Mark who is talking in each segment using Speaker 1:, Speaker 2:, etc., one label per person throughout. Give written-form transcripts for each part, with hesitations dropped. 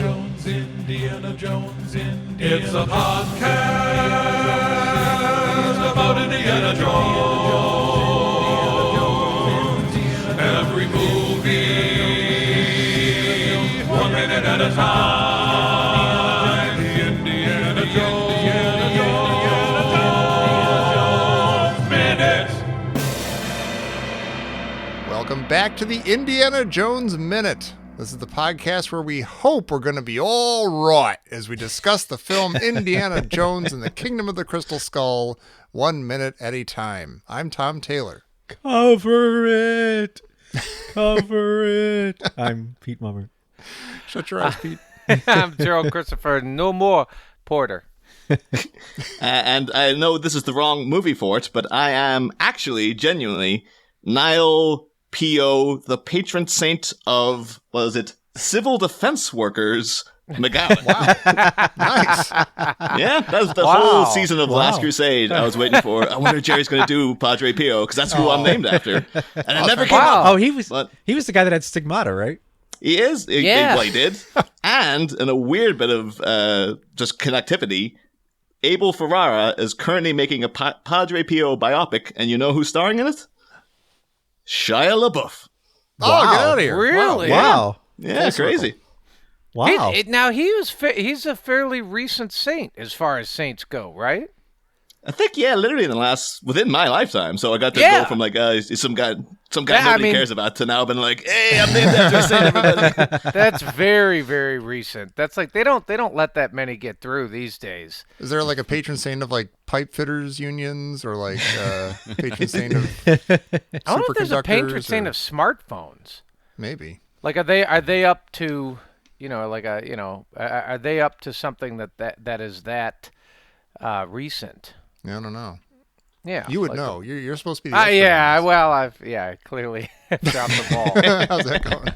Speaker 1: Jones, Indiana Jones, Indiana. It's a podcast about Indiana Jones. Every movie, 1 minute at a time. Indiana Jones, Minute.
Speaker 2: Welcome back to the Indiana Jones Minute. This is the podcast where we hope we're going to be all right as we discuss the film Indiana Jones and the Kingdom of the Crystal Skull, 1 minute at a time. I'm Tom Taylor.
Speaker 3: Cover it. Cover it. I'm Pete Mummer.
Speaker 2: Shut your eyes, Pete.
Speaker 4: I'm Gerald Christopher. No more Porter.
Speaker 5: And I know this is the wrong movie for it, but I am actually, genuinely, Niall P.O., the patron saint of, what is it, civil defense workers, McGowan.
Speaker 2: Wow. Nice.
Speaker 5: Yeah, that was the whole season of Last Crusade I was waiting for. I wonder if Jerry's going to do Padre Pio, because that's who I'm named after. And it never came up.
Speaker 3: Oh, he was the guy that had stigmata, right?
Speaker 5: He is.
Speaker 4: Yeah.
Speaker 5: He did. And in a weird bit of just connectivity, Abel Ferrara is currently making a Padre Pio biopic, and you know who's starring in it? Shia LaBeouf.
Speaker 2: Oh, get out of here.
Speaker 4: Really?
Speaker 3: Wow.
Speaker 5: Yeah, crazy.
Speaker 3: Wow.
Speaker 4: Now he's a fairly recent saint as far as saints go, right?
Speaker 5: I think, yeah, literally within my lifetime. So I got to go from like, he's some guy nobody cares about to now been like, hey, I'm named after a saint, everybody.
Speaker 4: That's very, very recent. That's like, they don't let that many get through these days.
Speaker 2: Is there like a patron saint of like pipe fitters unions or like patron saint of superconductors?
Speaker 4: I wonder if there's a patron saint of smartphones.
Speaker 2: Maybe.
Speaker 4: Like, are they up to, are they up to something that is that recent?
Speaker 2: I don't know.
Speaker 4: Yeah,
Speaker 2: You would know. You're supposed to be the expert
Speaker 4: yeah,
Speaker 2: on this.
Speaker 4: well, I clearly dropped the ball.
Speaker 2: How's that going?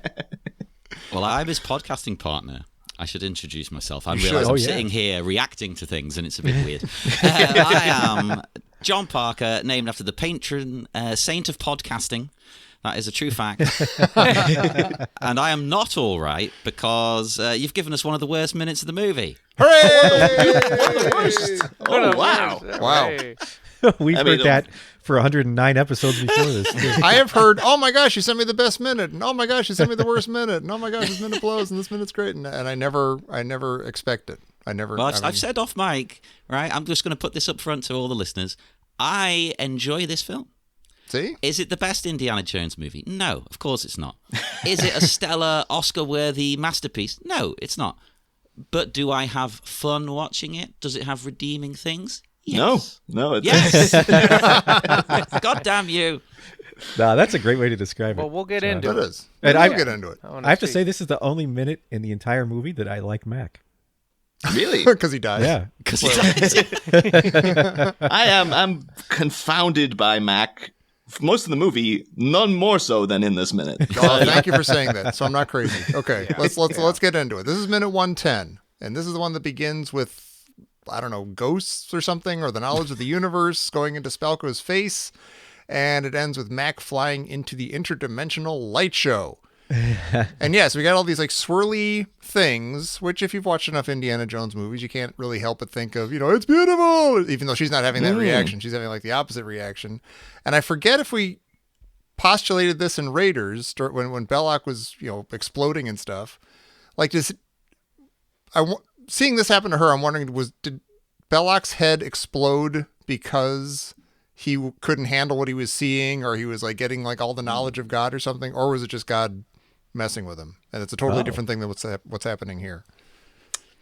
Speaker 6: Well, I'm his podcasting partner. I should introduce myself. I
Speaker 2: You
Speaker 6: realise
Speaker 2: should.
Speaker 6: I'm sitting here reacting to things, and it's a bit weird. I am John Parker, named after the patron saint of podcasting. That is a true fact. And I am not all right because you've given us one of the worst minutes of the movie.
Speaker 2: Hooray!
Speaker 5: Oh, wow.
Speaker 2: Wow.
Speaker 3: We've heard that for 109 episodes before this, too.
Speaker 2: I have heard, oh my gosh, you sent me the best minute, and oh my gosh, you sent me the worst minute, and oh my gosh, this minute blows, and this minute's great, and I never expect it.
Speaker 6: I've said off mic, right? I'm just going to put this up front to all the listeners. I enjoy this film.
Speaker 2: See?
Speaker 6: Is it the best Indiana Jones movie? No, of course it's not. Is it a stellar, Oscar-worthy masterpiece? No, it's not. But do I have fun watching it? Does it have redeeming things? Yes.
Speaker 5: No. It's
Speaker 6: Yes. God damn you.
Speaker 3: Nah, that's a great way to describe it.
Speaker 4: Well, we'll get into
Speaker 2: It
Speaker 4: it.
Speaker 2: is.
Speaker 3: And
Speaker 2: We'll get into it.
Speaker 3: I have to say, this is the only minute in the entire movie that I like Mac.
Speaker 5: Really?
Speaker 2: Because he dies.
Speaker 3: Yeah.
Speaker 6: Because
Speaker 5: I'm confounded by Mac. Most of the movie, none more so than in this minute.
Speaker 2: Oh, thank you for saying that. So I'm not crazy. Okay, let's get into it. This is minute 110, and this is the one that begins with, I don't know, ghosts or something, or the knowledge of the universe going into Spalko's face, and it ends with Mac flying into the interdimensional light show. And yes, we got all these like swirly things, which if you've watched enough Indiana Jones movies, you can't really help but think of, it's beautiful, even though she's not having that reaction. She's having like the opposite reaction. And I forget if we postulated this in Raiders when Belloc was, exploding and stuff. Like, seeing this happen to her, I'm wondering, did Belloc's head explode because he couldn't handle what he was seeing, or he was like getting like all the knowledge of God or something, or was it just God messing with him? And it's a totally different thing than what's happening here.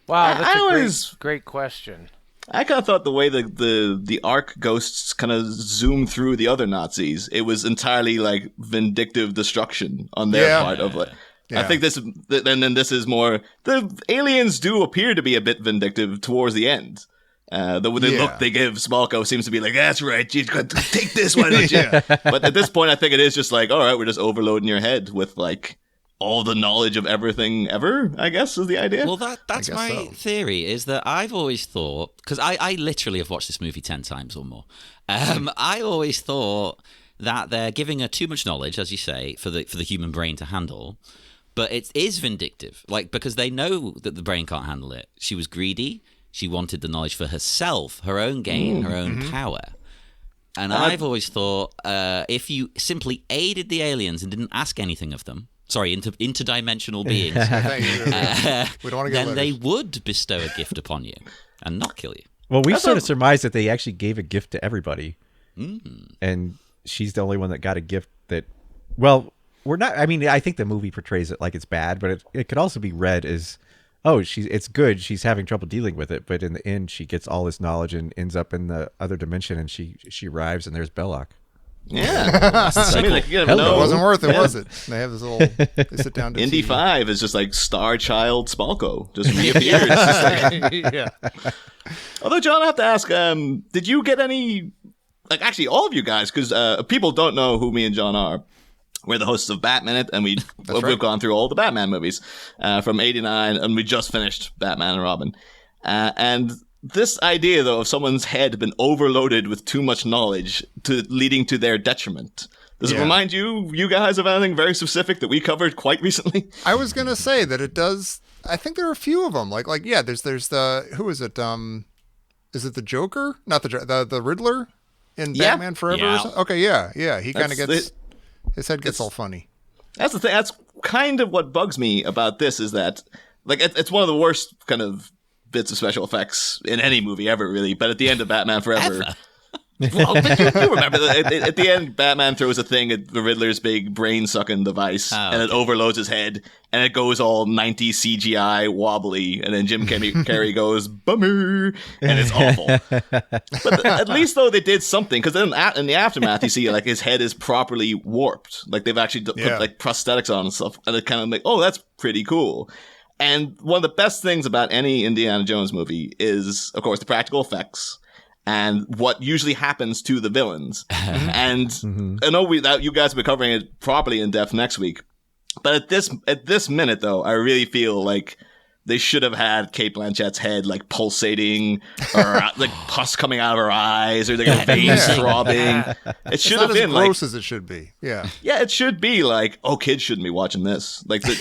Speaker 4: Wow, that's
Speaker 5: I
Speaker 4: great question.
Speaker 5: I kind of thought the way the Ark ghosts kind of zoom through the other Nazis, it was entirely like vindictive destruction on their part of like.
Speaker 2: Yeah.
Speaker 5: I think this, and then this is more. The aliens do appear to be a bit vindictive towards the end. The look they give Spalko seems to be like, that's right, you got to take this, why don't you? But at this point, I think it is just like, all right, we're just overloading your head with like all the knowledge of everything ever, I guess, is the idea.
Speaker 6: Well, that's my theory, is that I've always thought, because I literally have watched this movie 10 times or more. I always thought that they're giving her too much knowledge, as you say, for the human brain to handle. But it is vindictive, like, because they know that the brain can't handle it. She was greedy. She wanted the knowledge for herself, her own gain, her own power. And I've always thought if you simply aided the aliens and didn't ask anything of them, interdimensional beings,
Speaker 2: We don't want to get
Speaker 6: then they would bestow a gift upon you and not kill you.
Speaker 3: Well, we sort of surmised that they actually gave a gift to everybody. And she's the only one that got a gift that, well, we're not, I mean, I think the movie portrays it like it's bad, but it could also be read as, oh, it's good. She's having trouble dealing with it. But in the end, she gets all this knowledge and ends up in the other dimension, and she arrives, and there's Belloc.
Speaker 5: Yeah. I mean, like,
Speaker 2: it wasn't worth it, was it? They have this little, they sit down to
Speaker 5: Indy
Speaker 2: tea. 5
Speaker 5: is just like Star Child Spalko. Just reappears.
Speaker 2: Yeah.
Speaker 5: Although, John, I have to ask, did you get any, like, actually all of you guys, because people don't know who me and John are. We're the hosts of Batminute, and we've gone through all the Batman movies from '89, and we just finished Batman and Robin. And this idea, though, of someone's head been overloaded with too much knowledge leading to their detriment. Does it remind you guys of anything very specific that we covered quite recently?
Speaker 2: I was going to say that it does. I think there are a few of them. Like yeah, there's the, who is it? Is it the Joker? Not the Riddler in Batman Forever?
Speaker 6: Yeah.
Speaker 2: Or something? Okay, yeah. He kind of gets, his head gets all funny.
Speaker 5: That's the thing. That's kind of what bugs me about this, is that, like, it's one of the worst kind of bits of special effects in any movie ever, really. But at the end of Batman Forever, well, but you remember that at the end, Batman throws a thing at the Riddler's big brain-sucking device, and it overloads his head, and it goes all 90s CGI wobbly, and then Jim Carrey goes, bummer, and it's awful. But at least, though, they did something, because then in the aftermath, you see, like, his head is properly warped. Like, they've actually put, like, prosthetics on and stuff, and it kind of like, oh, that's pretty cool. And one of the best things about any Indiana Jones movie is, of course, the practical effects and what usually happens to the villains. And I know you guys will be covering it properly in depth next week. But at this minute, though, I really feel like they should have had Cate Blanchett's head, like, pulsating, or like pus coming out of her eyes, or their veins throbbing. It should have been
Speaker 2: as gross as it should be. Yeah,
Speaker 5: it should be like, oh, kids shouldn't be watching this. Like, that's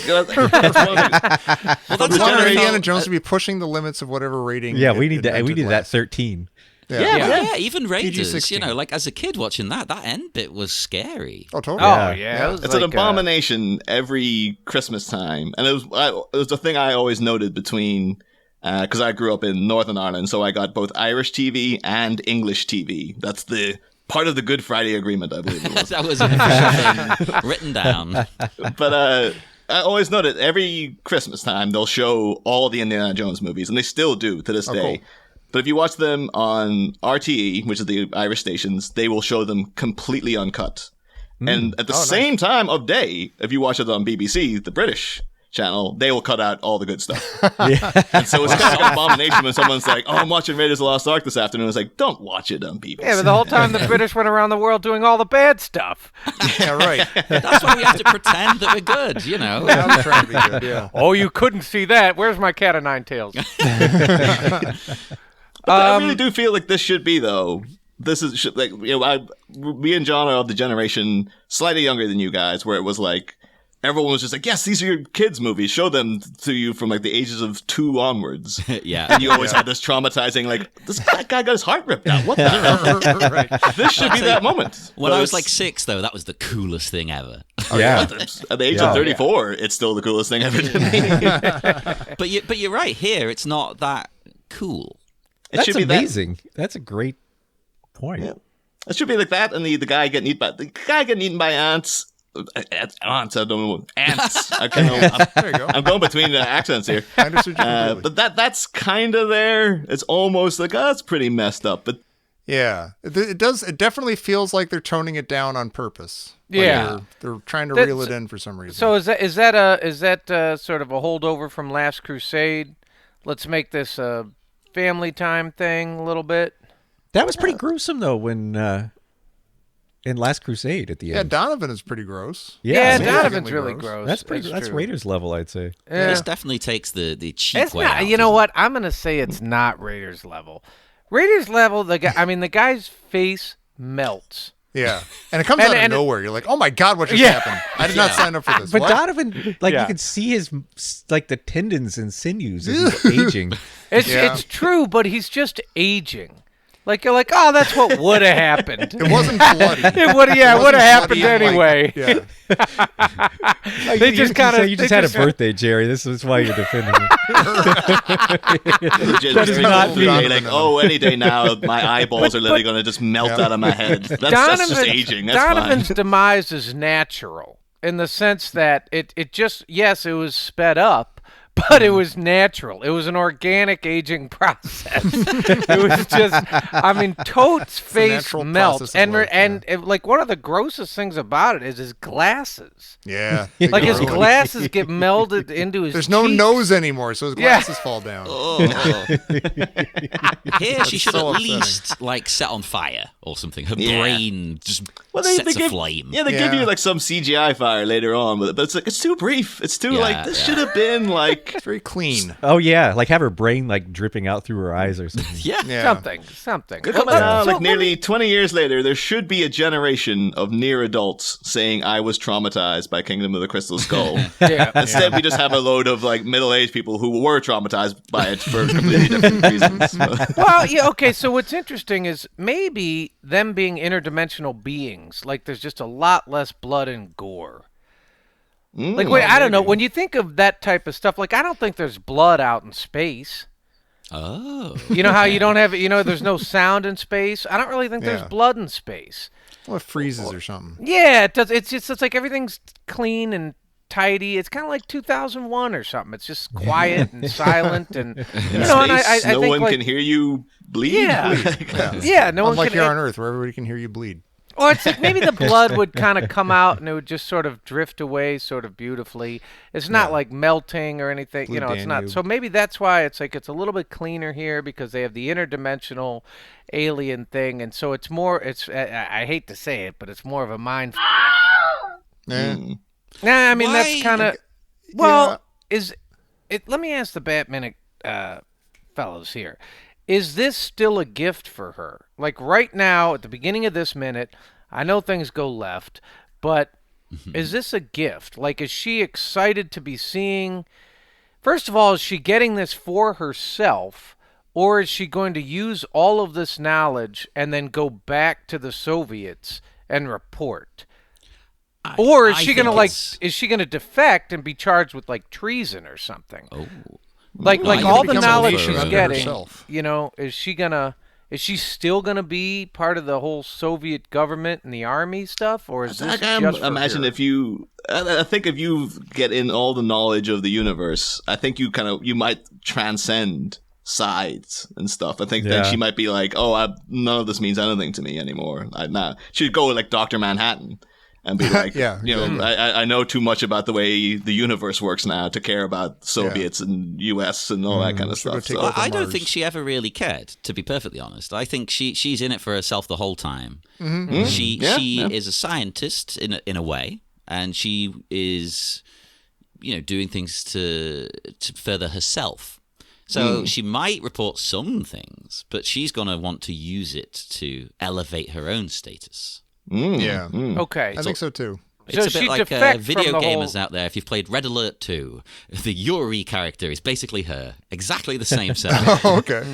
Speaker 2: Indiana Jones to be pushing the limits of whatever rating.
Speaker 3: Yeah, we need that 13.
Speaker 6: Yeah, even Raiders,
Speaker 2: PG-16.
Speaker 6: like, as a kid watching that end bit was scary.
Speaker 2: Oh, totally.
Speaker 4: Oh, yeah.
Speaker 5: It's an abomination every Christmas time. And it was the thing I always noted between, because I grew up in Northern Ireland, so I got both Irish TV and English TV. That's the part of the Good Friday Agreement, I believe it was.
Speaker 6: That was an official thing written down.
Speaker 5: But I always noted every Christmas time they'll show all the Indiana Jones movies, and they still do to this day. Cool. But if you watch them on RTE, which is the Irish stations, they will show them completely uncut. And at the same time of day, if you watch it on BBC, the British channel, they will cut out all the good stuff. And so it's kind of an abomination when someone's like, oh, I'm watching Raiders of the Lost Ark this afternoon. It's like, don't watch it on BBC.
Speaker 4: Yeah, but the whole time the British went around the world doing all the bad stuff.
Speaker 2: Yeah, right.
Speaker 6: That's why we have to pretend that we're good, you know.
Speaker 2: Yeah, I'm trying to be good, yeah.
Speaker 4: Oh, you couldn't see that. Where's my cat of nine tails?
Speaker 5: I really do feel like this should be, though. This is like, you know, me and John are of the generation slightly younger than you guys, where it was like everyone was just like, yes, these are your kids' movies. Show them to you from like the ages of 2 onwards.
Speaker 6: Yeah,
Speaker 5: and you always had this traumatizing, like, that guy got his heart ripped out. What the hell? Right. This should be that moment.
Speaker 6: When I was like 6, though, that was the coolest thing ever.
Speaker 3: Yeah.
Speaker 5: At the age of 34, it's still the coolest thing ever to me.
Speaker 6: But you're right. Here, it's not that cool.
Speaker 3: That's amazing. That's a great point.
Speaker 5: Yeah. It should be like that, and the guy getting eaten by ants. Ants, I don't know. Ants.
Speaker 2: There you go.
Speaker 5: I'm going between accents here.
Speaker 2: I understood you completely.
Speaker 5: But that's kind of there. It's almost like, oh, that's pretty messed up. But
Speaker 2: yeah, it does. It definitely feels like they're toning it down on purpose.
Speaker 4: Yeah,
Speaker 2: like they're trying to reel it in for some reason.
Speaker 4: So is that sort of a holdover from Last Crusade? Let's make this a family time thing a little bit.
Speaker 3: That was pretty gruesome, though, when in Last Crusade at the end.
Speaker 2: Yeah, Donovan is pretty gross.
Speaker 4: Yeah, Donovan's really gross.
Speaker 3: That's Raiders level, I'd say.
Speaker 4: Yeah.
Speaker 6: This definitely takes the cheap way out.
Speaker 4: You know what? I'm gonna say it's not Raiders level. Raiders level. The guy's face melts
Speaker 2: Yeah, and it comes out of nowhere. You're like, oh my god, what just happened? I did not sign up for this.
Speaker 3: But
Speaker 2: What?
Speaker 3: Donovan, like you can see his like the tendons and sinews as he's aging.
Speaker 4: It's true, but he's just aging. Like you're like, oh, that's what would have happened.
Speaker 2: It wasn't bloody.
Speaker 4: It would have happened
Speaker 2: bloody,
Speaker 4: anyway.
Speaker 2: Yeah.
Speaker 4: They just kind of
Speaker 3: you just had a birthday, Jerry. This is why you're defending him.
Speaker 5: That
Speaker 3: is not me.
Speaker 5: Like, oh, any day now, my eyeballs are literally going to just melt out of my head. That's just aging. That's
Speaker 4: Donovan's
Speaker 5: fine.
Speaker 4: demise is natural in the sense that it just, yes, it was sped up, but it was natural. It was an organic aging process. It was just, I mean, Toad's face melts, and like one of the grossest things about it is his glasses.
Speaker 2: Yeah.
Speaker 4: Like his glasses get melded into his
Speaker 2: There's no
Speaker 4: cheeks.
Speaker 2: nose anymore, so his glasses fall down.
Speaker 6: Oh. Here, she should
Speaker 2: so
Speaker 6: at least like set on fire or something. Her
Speaker 5: Yeah.
Speaker 6: brain just
Speaker 5: They
Speaker 6: sets
Speaker 5: give,
Speaker 6: aflame.
Speaker 5: Yeah, they give you like some CGI fire later on, but it's like it's too brief. It's too like this should have been like.
Speaker 2: It's very clean.
Speaker 3: Oh yeah, like have her brain like dripping out through her eyes or something.
Speaker 5: Yeah.
Speaker 4: Something.
Speaker 5: They're coming out like nearly 20 years later. There should be a generation of near adults saying I was traumatized by Kingdom of the Crystal Skull. Instead, we just have a load of like middle-aged people who were traumatized by it for completely different reasons.
Speaker 4: Well, yeah, okay. So what's interesting is maybe them being interdimensional beings. Like there's just a lot less blood and gore. Like wait, I don't know. When you think of that type of stuff, like I don't think there's blood out in space.
Speaker 6: Oh.
Speaker 4: You know how you don't have, there's no sound in space. I don't really think there's
Speaker 2: Yeah.
Speaker 4: blood in space.
Speaker 2: Well, it freezes or something.
Speaker 4: Yeah, it does. It's like everything's clean and tidy. It's kind of like 2001 or something. It's just quiet and silent, and and I
Speaker 5: no
Speaker 4: think
Speaker 5: one
Speaker 4: like,
Speaker 5: can hear you bleed.
Speaker 4: yeah, no one
Speaker 2: Unlike
Speaker 4: can.
Speaker 2: here on Earth, where everybody can hear you bleed.
Speaker 4: Or it's like maybe the blood would kind of come out and it would just sort of drift away sort of beautifully. It's not like melting or anything,
Speaker 2: Blue
Speaker 4: it's not.
Speaker 2: Danube.
Speaker 4: So maybe that's why it's like it's a little bit cleaner here because they have the interdimensional alien thing, and so it's more. I hate to say it, but it's more of a mind.
Speaker 2: Eh.
Speaker 4: Nah, I mean
Speaker 6: Why-
Speaker 4: that's kind of. Well, is it? Let me ask the Batminute fellows here. Is this still a gift for her? Like right now, at the beginning of this minute, I know things go left, but is this a gift? Like, is she excited to be seeing? First of all, is she getting this for herself, or is she going to use all of this knowledge and then go back to the Soviets and report? Or is she gonna is she gonna defect and be charged with like treason or something?
Speaker 6: Oh.
Speaker 4: Like
Speaker 6: Well,
Speaker 4: all
Speaker 6: you
Speaker 4: the
Speaker 6: become a
Speaker 4: knowledge
Speaker 6: nation
Speaker 4: she's
Speaker 6: unto
Speaker 4: getting,
Speaker 2: herself.
Speaker 4: is she still gonna be part of the whole Soviet government and the army stuff, or is this just for
Speaker 5: imagine
Speaker 4: her?
Speaker 5: if you. I think if you get in all the knowledge of the universe, I think you might transcend sides and stuff. I think then she might be like, oh, none of this means anything to me anymore. She'd go like Dr. Manhattan. And be like, I know too much about the way the universe works now to care about Soviets and US and all that kind of stuff.
Speaker 2: take
Speaker 5: So,
Speaker 2: over
Speaker 6: I don't
Speaker 2: Mars.
Speaker 6: think she ever really cared, to be perfectly honest. I think she's in it for herself the whole time. She is a scientist in a way, and she is, doing things to further herself. So she might report some things, but she's going to want to use it to elevate her own status.
Speaker 2: Yeah.
Speaker 4: Okay,
Speaker 2: I think so too.
Speaker 6: It's
Speaker 4: So
Speaker 6: a
Speaker 4: she
Speaker 6: bit like
Speaker 4: defect from
Speaker 6: video
Speaker 4: the
Speaker 6: gamers
Speaker 4: whole-
Speaker 6: out there. If you've played Red Alert 2, the Yuri character is basically her. Exactly the same self.
Speaker 2: Oh, okay.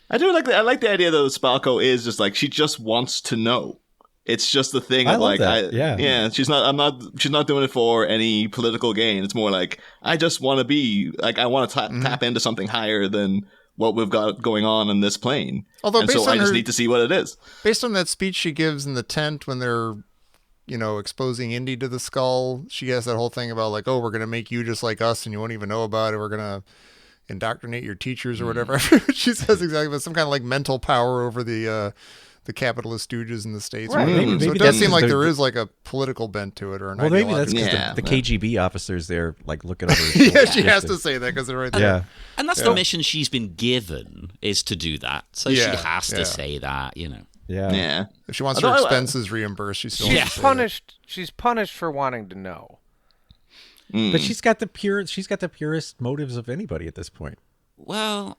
Speaker 5: I do like I like the idea though. Spalko is just like she just wants to know. It's just the thing
Speaker 3: I
Speaker 5: of
Speaker 3: love
Speaker 5: like,
Speaker 3: that. Yeah.
Speaker 5: She's not doing it for any political gain. It's more like I just want to be like I want to tap into something higher than what we've got going on in this plane.
Speaker 2: Although
Speaker 5: and
Speaker 2: based
Speaker 5: so I
Speaker 2: on
Speaker 5: just
Speaker 2: her-
Speaker 5: need to see what it is.
Speaker 2: Based on that speech she gives in the tent when they're, exposing Indy to the skull, she has that whole thing about like, oh, we're going to make you just like us and you won't even know about it. We're going to indoctrinate your teachers or whatever. She says exactly, but some kind of like mental power over the capitalist stooges in the States.
Speaker 4: Right.
Speaker 2: Or whatever.
Speaker 3: Maybe
Speaker 2: So it
Speaker 3: that's
Speaker 2: does seem like
Speaker 3: the-
Speaker 2: there is like a political bent to it or an
Speaker 3: Well, maybe that's
Speaker 2: ideological.
Speaker 3: because
Speaker 5: Yeah.
Speaker 3: the KGB officers there like looking over. His
Speaker 2: Yeah,
Speaker 3: shoulder.
Speaker 2: she has to say that because they're right there.
Speaker 3: Yeah.
Speaker 6: And that's the mission she's been given, is to do that. So she
Speaker 2: Yeah,
Speaker 6: has to
Speaker 2: yeah.
Speaker 6: say that,
Speaker 3: Yeah.
Speaker 5: Yeah.
Speaker 2: If she wants her
Speaker 5: Although,
Speaker 2: expenses reimbursed, she's still
Speaker 4: she's
Speaker 2: has to say that.
Speaker 4: punished. She's punished for wanting to know.
Speaker 3: But she's got the purest motives of anybody at this point.
Speaker 6: Well,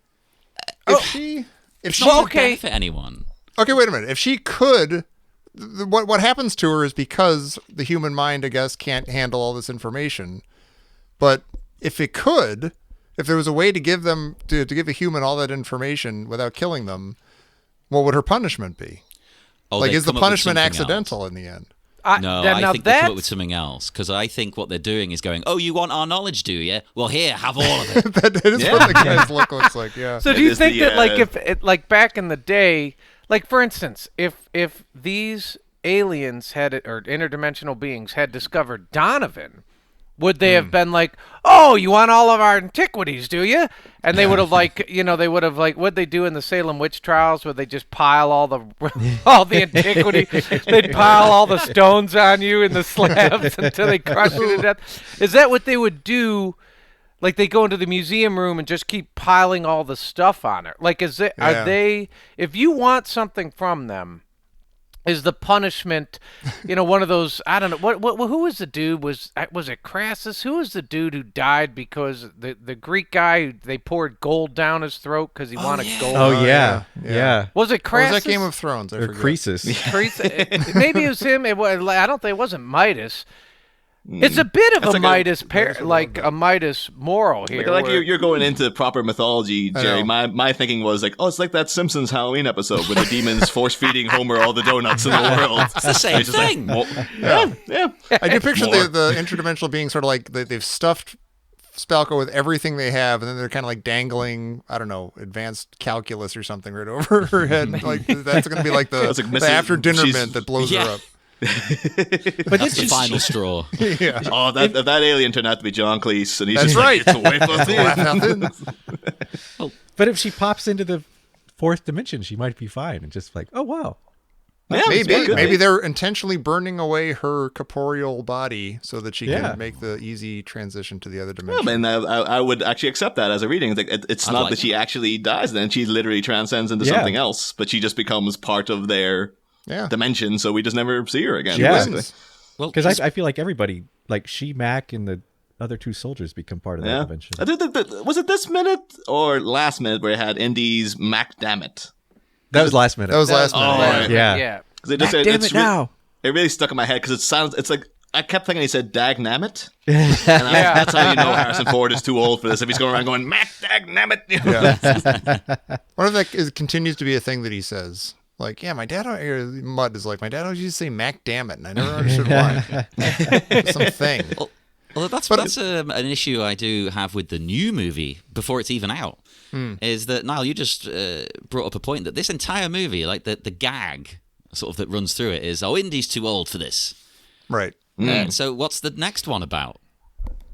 Speaker 2: If she
Speaker 6: it's not going to
Speaker 4: okay.
Speaker 6: benefit anyone.
Speaker 2: Okay, wait a minute. If she could what happens to her is because the human mind, I guess, can't handle all this information. But if it could, if there was a way to give them to give a human all that information without killing them, what would her punishment be? Like, is the punishment accidental in the end?
Speaker 6: No, I think they come up with something else, because I think what they're doing is going, oh, you want our knowledge, do you? Well, here, have all of it.
Speaker 2: that is what the guy's look looks like, yeah.
Speaker 4: So do you think that, like, if it, like back in the day, like, for instance, if these aliens had, or interdimensional beings had discovered Donovan, would they have been like, oh, you want all of our antiquities, do you? And they would have like, they would have like, what'd they do in the Salem witch trials where they just pile all the antiquity? They'd pile all the stones on you in the slabs until they crush you to death. Is that what they would do? Like, they go into the museum room and just keep piling all the stuff on it. Like, are they, if you want something from them, is the punishment, one of those, I don't know, who was the dude, was it Crassus? Who was the dude who died because the Greek guy, they poured gold down his throat because he wanted gold?
Speaker 3: Oh, yeah.
Speaker 4: Was it Crassus?
Speaker 2: Or was that Game of Thrones?
Speaker 3: Or Croesus.
Speaker 4: Maybe it was him. I don't think it wasn't Midas. It's a bit of a Midas a Midas moral here.
Speaker 5: Like you're going into proper mythology, Jerry. My thinking was like, it's like that Simpsons Halloween episode where the demons force feeding Homer all the donuts in the world.
Speaker 6: It's the same thing.
Speaker 5: Yeah.
Speaker 2: I do picture the interdimensional being sort of like they've stuffed Spalko with everything they have, and then they're kind of like dangling, I don't know, advanced calculus or something right over her head. Like, that's going to be like the after dinner mint that blows her up.
Speaker 6: But that's the final straw.
Speaker 2: Yeah.
Speaker 5: Oh, that alien turned out to be John Cleese, and he's
Speaker 2: That's
Speaker 5: just
Speaker 2: right.
Speaker 5: Like, it's away from
Speaker 3: But if she pops into the fourth dimension, she might be fine and just like, oh wow.
Speaker 5: Yeah,
Speaker 2: maybe they're intentionally burning away her corporeal body so that she can make the easy transition to the other dimension.
Speaker 5: Well, and I would actually accept that as a reading. It's not that she actually dies; then she literally transcends into something else, but she just becomes part of their dimension. So we just never see her again.
Speaker 3: Well, because I feel like everybody, like Mac, and the other two soldiers become part of that dimension.
Speaker 5: Was it this minute or last minute where it had Indy's Mac Dammit?
Speaker 3: That was last minute.
Speaker 2: That was last minute.
Speaker 5: Right.
Speaker 4: Yeah.
Speaker 5: Because
Speaker 3: it now.
Speaker 5: It really stuck in my head because it's like I kept thinking he said Dagnammit. And that's how you know Harrison Ford is too old for this. If he's going around going Mac Dagnammit.
Speaker 2: What if that continues to be a thing that he says? Like, my dad, Mud is like, my dad always used to say Mac Dammit, and I never understood why. Something.
Speaker 6: Well, that's an issue I do have with the new movie before it's even out. Is that, Niall, you just brought up a point that this entire movie, like the gag sort of that runs through it is, Indy's too old for this.
Speaker 2: Right.
Speaker 6: So what's the next one about?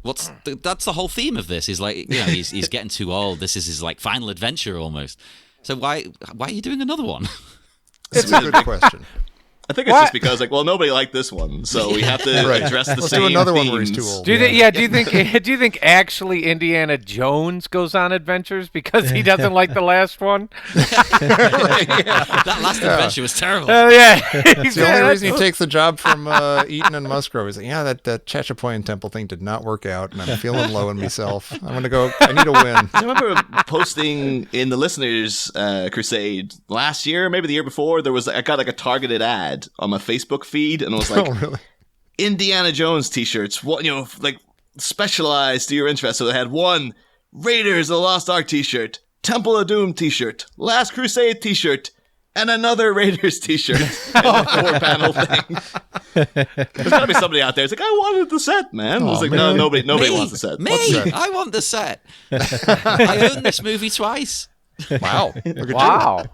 Speaker 6: That's the whole theme of this, is like, he's getting too old. This is his like final adventure almost. So why are you doing another one?
Speaker 2: It's a good question.
Speaker 5: I think it's just because, nobody liked this one, so we have to address the
Speaker 2: Let's
Speaker 5: same
Speaker 2: do another
Speaker 5: themes.
Speaker 2: one where he's too old.
Speaker 4: Do you think actually Indiana Jones goes on adventures because he doesn't like the last one?
Speaker 6: That last adventure was terrible.
Speaker 2: It's the only reason he takes the job from Eaton and Musgrove. He's like, that Chachapoyan Temple thing did not work out, and I'm feeling low in myself. I'm going to go, I need a win.
Speaker 5: I remember posting in the Listeners Crusade last year, maybe the year before, I got a targeted ad on my Facebook feed, and it was like,
Speaker 2: really?
Speaker 5: Indiana Jones t-shirts, specialized to your interest. So they had one Raiders of the Lost Ark t-shirt, Temple of Doom t-shirt, Last Crusade t-shirt, and another Raiders t-shirt. And a 4-panel thing. There's got to be somebody out there. It's like, I wanted the set, man. I was like,
Speaker 2: man.
Speaker 5: no, nobody wants the set.
Speaker 6: Me? I want the set. I own this movie twice.
Speaker 2: Wow.
Speaker 4: Wow.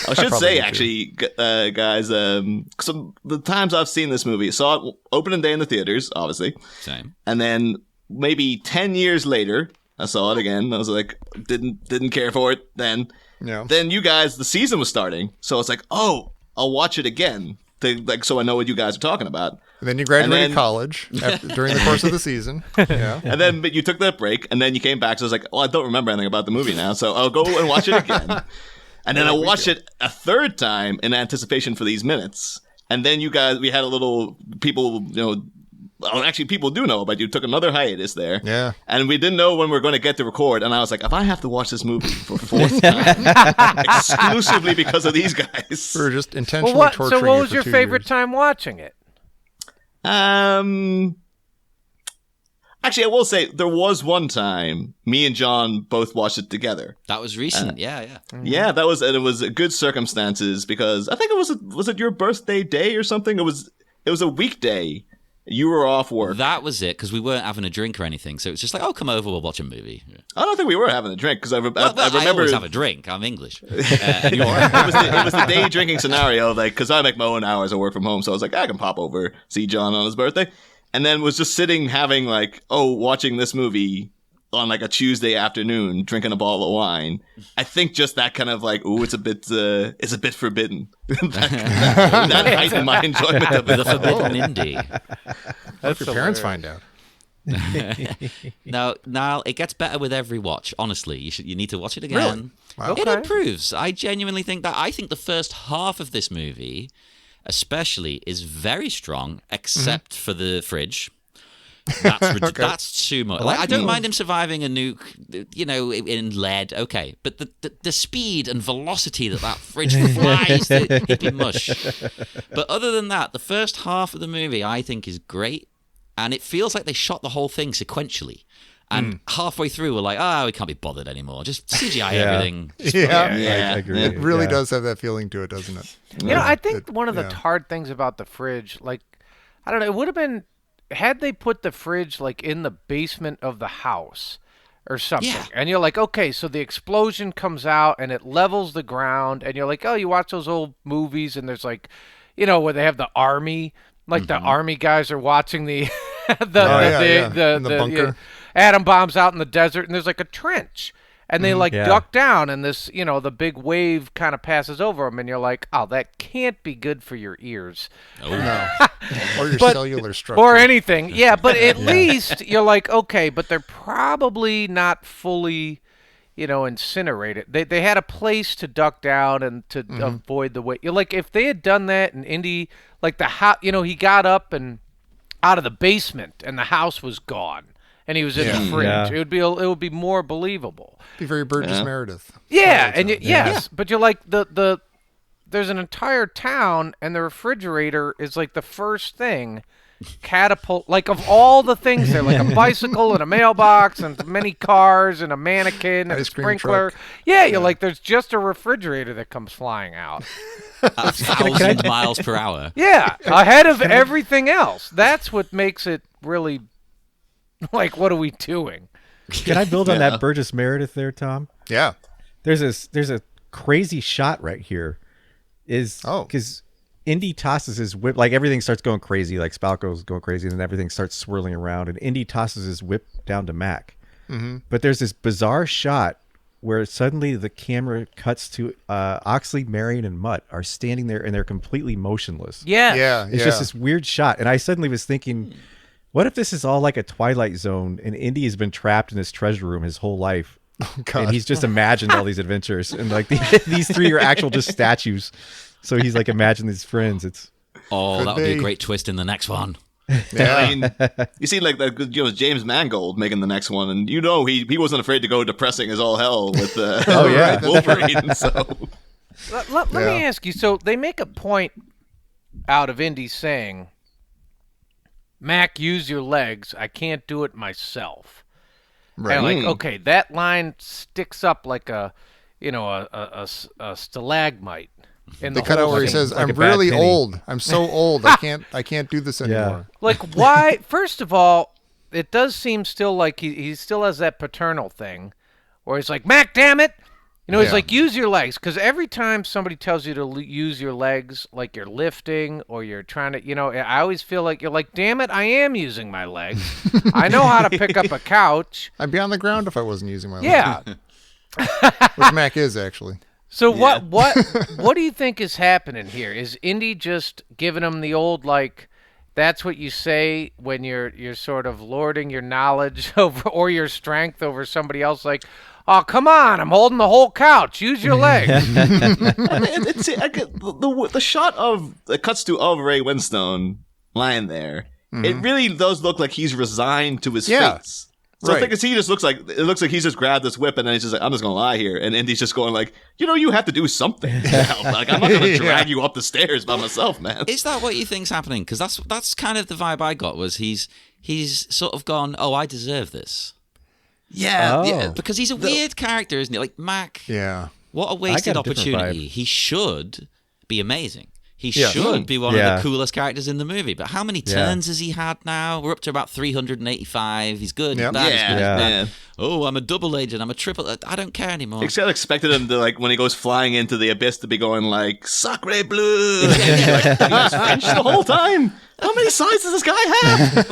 Speaker 5: I should say, actually, guys, some the times I've seen this movie, saw it opening day in the theaters, obviously.
Speaker 6: Same.
Speaker 5: And then maybe 10 years later, I saw it again. I was like, didn't care for it then.
Speaker 2: Yeah.
Speaker 5: Then you guys, the season was starting, so it's like, I'll watch it again, so I know what you guys are talking about.
Speaker 2: And then you graduated college during the course of the season. Yeah.
Speaker 5: And then but you took that break, and then you came back, so I was like, I don't remember anything about the movie now, so I'll go and watch it again. And then I watched it a third time in anticipation for these minutes. And then you guys, we had a little, people, well, actually, people do know, but you took another hiatus there.
Speaker 2: Yeah.
Speaker 5: And we didn't know when we were going to get to record. And I was like, if I have to watch this movie for a fourth time, exclusively because of these guys.
Speaker 2: We're just intentionally torturing
Speaker 4: So what
Speaker 2: you
Speaker 4: was
Speaker 2: for
Speaker 4: your
Speaker 2: 2
Speaker 4: favorite
Speaker 2: years.
Speaker 4: time watching it?
Speaker 5: Actually, I will say there was one time me and John both watched it together.
Speaker 6: That was recent. Yeah.
Speaker 5: Yeah, it was good circumstances because I think was it your birthday day or something? It was a weekday. You were off work.
Speaker 6: That was it, because we weren't having a drink or anything. So it was just like, oh, come over, we'll watch a movie. Yeah.
Speaker 5: I don't think we were having a drink because I remember.
Speaker 6: I always have a drink. I'm English.
Speaker 5: it was the day drinking scenario, like because I make my own hours. I work from home, so I was like, I can pop over, see John on his birthday, and then was just sitting having watching this movie on like a Tuesday afternoon, drinking a bottle of wine. I think just that kind of like, ooh, it's a bit forbidden. that heightened my enjoyment of it.
Speaker 6: The forbidden indie.
Speaker 2: What if your parents find out?
Speaker 6: No, Niall, it gets better with every watch. Honestly, you need to watch it again.
Speaker 2: Really? Wow.
Speaker 6: It improves. I genuinely think that. I think the first half of this movie, especially, is very strong, except for the fridge. That's too much. Like, I don't mind him surviving a nuke, in lead. Okay, but the speed and velocity that fridge flies, it'd be mush. But other than that, the first half of the movie I think is great, and it feels like they shot the whole thing sequentially. And halfway through, we're like, we can't be bothered anymore. Just CGI everything.
Speaker 2: I
Speaker 3: agree.
Speaker 2: It really does have that feeling to it, doesn't it?
Speaker 4: I think one of the hard things about the fridge, like, I don't know, it would have been, had they put the fridge like in the basement of the house or something, and you're like, okay, so the explosion comes out and it levels the ground, and you're like, oh, you watch those old movies and there's like, where they have the army, like the army guys are watching the the
Speaker 2: bunker.
Speaker 4: atom bombs out in the desert, and there's like a trench. And they duck down, and this, the big wave kind of passes over them, and you're like, oh, that can't be good for your ears.
Speaker 6: Oh,
Speaker 2: no. Or your cellular structure.
Speaker 4: Or anything. Yeah, but at least you're like, okay, but they're probably not fully, incinerated. They had a place to duck down and to avoid the wave. You're like, if they had done that in Indy, like he got up and out of the basement, and the house was gone. And he was in the fridge.
Speaker 3: Yeah.
Speaker 4: It would be more believable.
Speaker 2: Be very Burgess Meredith.
Speaker 4: Yeah, and yes, but you're like there's an entire town, and the refrigerator is like the first thing. Catapult, like of all the things there, like a bicycle and a mailbox and many cars and a mannequin and a
Speaker 2: Ice cream
Speaker 4: sprinkler.
Speaker 2: truck.
Speaker 4: Yeah, you're like, there's just a refrigerator that comes flying out.
Speaker 6: at 1,000 miles per hour.
Speaker 4: Yeah, ahead of everything else. That's what makes it really. Like, what are we doing?
Speaker 3: Can I build on that Burgess Meredith there, Tom?
Speaker 2: Yeah.
Speaker 3: There's a crazy shot right here. Because Indy tosses his whip, like everything starts going crazy, like Spalko's going crazy, and then everything starts swirling around, and Indy tosses his whip down to Mac. Mm-hmm. But there's this bizarre shot where suddenly the camera cuts to Oxley, Marion, and Mutt are standing there, and they're completely motionless.
Speaker 4: Yeah.
Speaker 3: It's just this weird shot, and I suddenly was thinking, what if this is all like a Twilight Zone, and Indy has been trapped in his treasure room his whole life, and he's just imagined all these adventures, and like these three are actual just statues. So he's like imagined his friends. That
Speaker 6: would be a great twist in the next one.
Speaker 2: Yeah.
Speaker 5: I mean, you see, like James Mangold making the next one, and he wasn't afraid to go depressing as all hell with Wolverine. So
Speaker 4: let me ask you. So they make a point out of Indy saying, Mac, use your legs. I can't do it myself. Right. And okay, that line sticks up like a stalagmite.
Speaker 2: They cut out where he says, "I'm really old. I'm so old. I can't do this anymore."
Speaker 4: Like, why? First of all, it does seem still like he still has that paternal thing, where he's like, "Mac, damn it." He's like, use your legs. Because every time somebody tells you to use your legs, like you're lifting or you're trying to, I always feel like you're like, damn it, I am using my legs. I know how to pick up a couch.
Speaker 2: I'd be on the ground if I wasn't using my legs.
Speaker 4: Yeah.
Speaker 2: Which Mac is, actually.
Speaker 4: So what do you think is happening here? Is Indy just giving him the old, like, that's what you say when you're sort of lording your knowledge over or your strength over somebody else, like, oh, come on, I'm holding the whole couch. Use your legs.
Speaker 5: the shot of it cuts to Ray Winstone lying there. it really does look like he's resigned to his
Speaker 2: Yeah.
Speaker 5: fate. So
Speaker 2: Right.
Speaker 5: I think he just looks like he's just grabbed this whip and then he's just like, I'm just gonna lie here. And Indy's just going like, you have to do something. Like I'm not gonna drag you up the stairs by myself, man.
Speaker 6: Is that what you think's happening? Because that's kind of the vibe I got. Was he's sort of gone, oh, I deserve this.
Speaker 5: Yeah,
Speaker 3: Oh.
Speaker 6: Because he's a weird character, isn't he? Like Mac.
Speaker 2: Yeah.
Speaker 6: What a
Speaker 3: I
Speaker 6: wasted
Speaker 3: got a different
Speaker 6: opportunity. He should be amazing. He
Speaker 2: Yeah.
Speaker 6: should be one of
Speaker 3: Yeah.
Speaker 6: the coolest characters in the movie. But how many turns has he had now? We're up to about 385. He's good.
Speaker 2: Yep.
Speaker 6: He's bad. He's good. He's
Speaker 3: Yeah.
Speaker 6: bad.
Speaker 5: man.
Speaker 6: Oh, I'm a double agent. I'm a triple. I don't care anymore.
Speaker 5: Except expected him to like when he goes flying into the abyss to be going like Sacre Bleu. Like, he was French the whole time. How many sides does this guy have?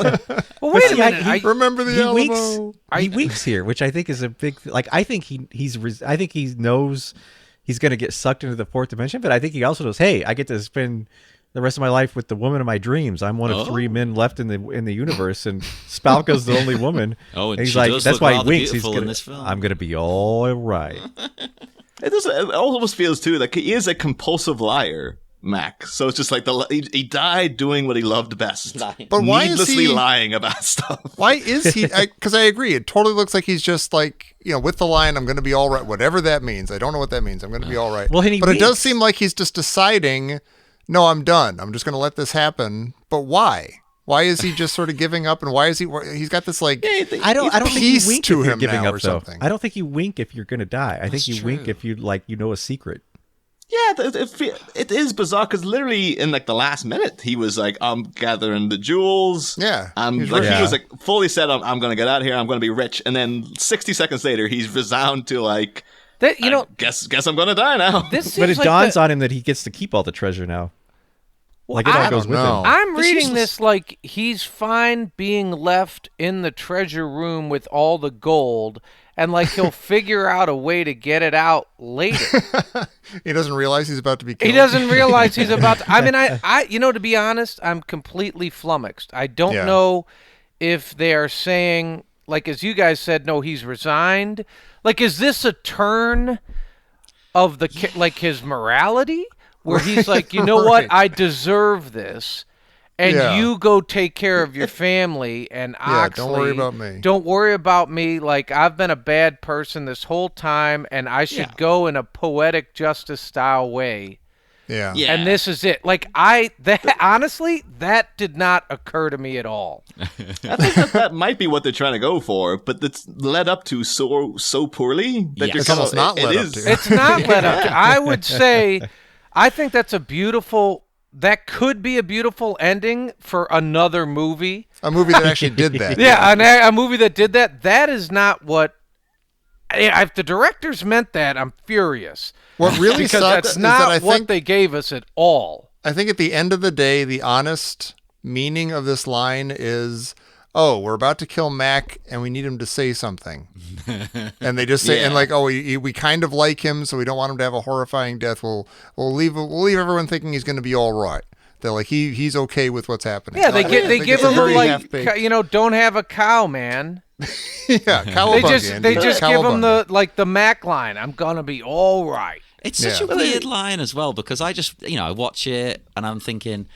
Speaker 4: Well, wait a
Speaker 3: see, I-
Speaker 4: minute.
Speaker 3: he-
Speaker 2: Remember the
Speaker 3: he
Speaker 2: Alamo.
Speaker 3: winks here, which I think is a big. Like I think I think he knows he's going to get sucked into the fourth dimension, but I think he also knows, hey, I get to spend the rest of my life with the woman of my dreams. I'm one of 3 men left in the universe, and Spalko's the only woman.
Speaker 6: Oh, and
Speaker 3: he's
Speaker 6: she
Speaker 3: like,
Speaker 6: does
Speaker 3: that's
Speaker 6: look
Speaker 3: why he
Speaker 6: rather
Speaker 3: winks. He's
Speaker 6: beautiful in
Speaker 3: gonna,
Speaker 6: this film.
Speaker 3: I'm gonna be all right.
Speaker 5: It almost feels too like he is a compulsive liar, Mac. So it's just like he died doing what he loved best.
Speaker 2: But why is
Speaker 5: needlessly
Speaker 2: he
Speaker 5: lying about stuff?
Speaker 2: Why is he? Because I agree. It totally looks like he's just like, with the line, I'm going to be all right. Whatever that means. I don't know what that means. I'm going to be all right.
Speaker 3: Well, and he
Speaker 2: but it does
Speaker 3: winks.
Speaker 2: seem like he's just deciding, no, I'm done. I'm just going to let this happen. But why? Why is he just sort of giving up? And why is he's got this like,
Speaker 3: I don't think you
Speaker 2: peace
Speaker 3: wink
Speaker 2: to
Speaker 3: if you're
Speaker 2: him
Speaker 3: giving
Speaker 2: now
Speaker 3: up
Speaker 2: or
Speaker 3: though.
Speaker 2: something.
Speaker 3: I don't think you wink if you're gonna die. I think
Speaker 6: That's
Speaker 3: you wink
Speaker 6: true.
Speaker 3: if you know a secret.
Speaker 5: Yeah, it is bizarre because literally in like the last minute he was like, I'm gathering the jewels.
Speaker 2: Yeah, he's
Speaker 5: like
Speaker 2: rich.
Speaker 5: he was like fully set on, I'm going to get out of here. I'm going to be rich. And then 60 seconds later, he's resound to like,
Speaker 4: That
Speaker 5: guess I'm going to die now.
Speaker 4: this seems
Speaker 3: But it
Speaker 4: like
Speaker 3: dawns
Speaker 4: the-
Speaker 3: on him that he gets to keep all the treasure now. Like it
Speaker 4: I
Speaker 3: all goes
Speaker 2: don't
Speaker 3: with
Speaker 2: know.
Speaker 3: him.
Speaker 4: I'm
Speaker 5: This
Speaker 4: reading
Speaker 5: is-
Speaker 4: this like he's fine being left in the treasure room with all the gold, and like he'll figure out a way to get it out later.
Speaker 2: he doesn't realize he's about to be killed.
Speaker 4: He doesn't realize he's about to. I mean, I to be honest, I'm completely flummoxed. I don't
Speaker 2: Yeah.
Speaker 4: know if they are saying, like, as you guys said, no, he's resigned. Like, is this a turn of like his morality? Where he's like, you know what,
Speaker 2: Right.
Speaker 4: I deserve this, and
Speaker 2: Yeah.
Speaker 4: you go take care of your family, and
Speaker 2: Yeah,
Speaker 4: Oxley,
Speaker 2: don't worry about me.
Speaker 4: Don't worry about me. Like, I've been a bad person this whole time, and I should go in a poetic justice style way.
Speaker 2: Yeah.
Speaker 5: Yeah.
Speaker 4: And this is it. Like, honestly, that did not occur to me at all.
Speaker 5: I think that might be what they're trying to go for, but it's led up to so poorly that
Speaker 6: Yes.
Speaker 5: you're
Speaker 2: It's almost not led up to.
Speaker 4: It's not led up to. I would say, I think that could be a beautiful ending for another movie.
Speaker 2: A movie that actually did that.
Speaker 4: Yeah, a movie that did that. That is not what. If the directors meant that, I'm furious.
Speaker 2: What really
Speaker 4: Because
Speaker 2: sucked
Speaker 4: that's
Speaker 2: is that
Speaker 4: not
Speaker 2: I
Speaker 4: what
Speaker 2: think
Speaker 4: they gave us at all.
Speaker 2: I think at the end of the day, the honest meaning of this line is, oh, we're about to kill Mac and we need him to say something. And they just say,
Speaker 5: Yeah.
Speaker 2: and like, oh, we kind of like him, so we don't want him to have a horrifying death. We'll leave everyone thinking he's going to be all right. They're like, he's okay with what's happening.
Speaker 4: Yeah, they
Speaker 2: Like,
Speaker 4: give
Speaker 2: it's
Speaker 4: him a,
Speaker 2: very
Speaker 4: like,
Speaker 2: half-baked.
Speaker 4: don't have a cow, man.
Speaker 2: Yeah,
Speaker 4: They
Speaker 2: cowabunga,
Speaker 4: they
Speaker 2: Andy,
Speaker 4: just give him
Speaker 2: cowabunga.
Speaker 4: the Mac line. I'm gonna be all right.
Speaker 6: It's such
Speaker 2: Yeah.
Speaker 6: a weird line as well because I just, I watch it and I'm thinking,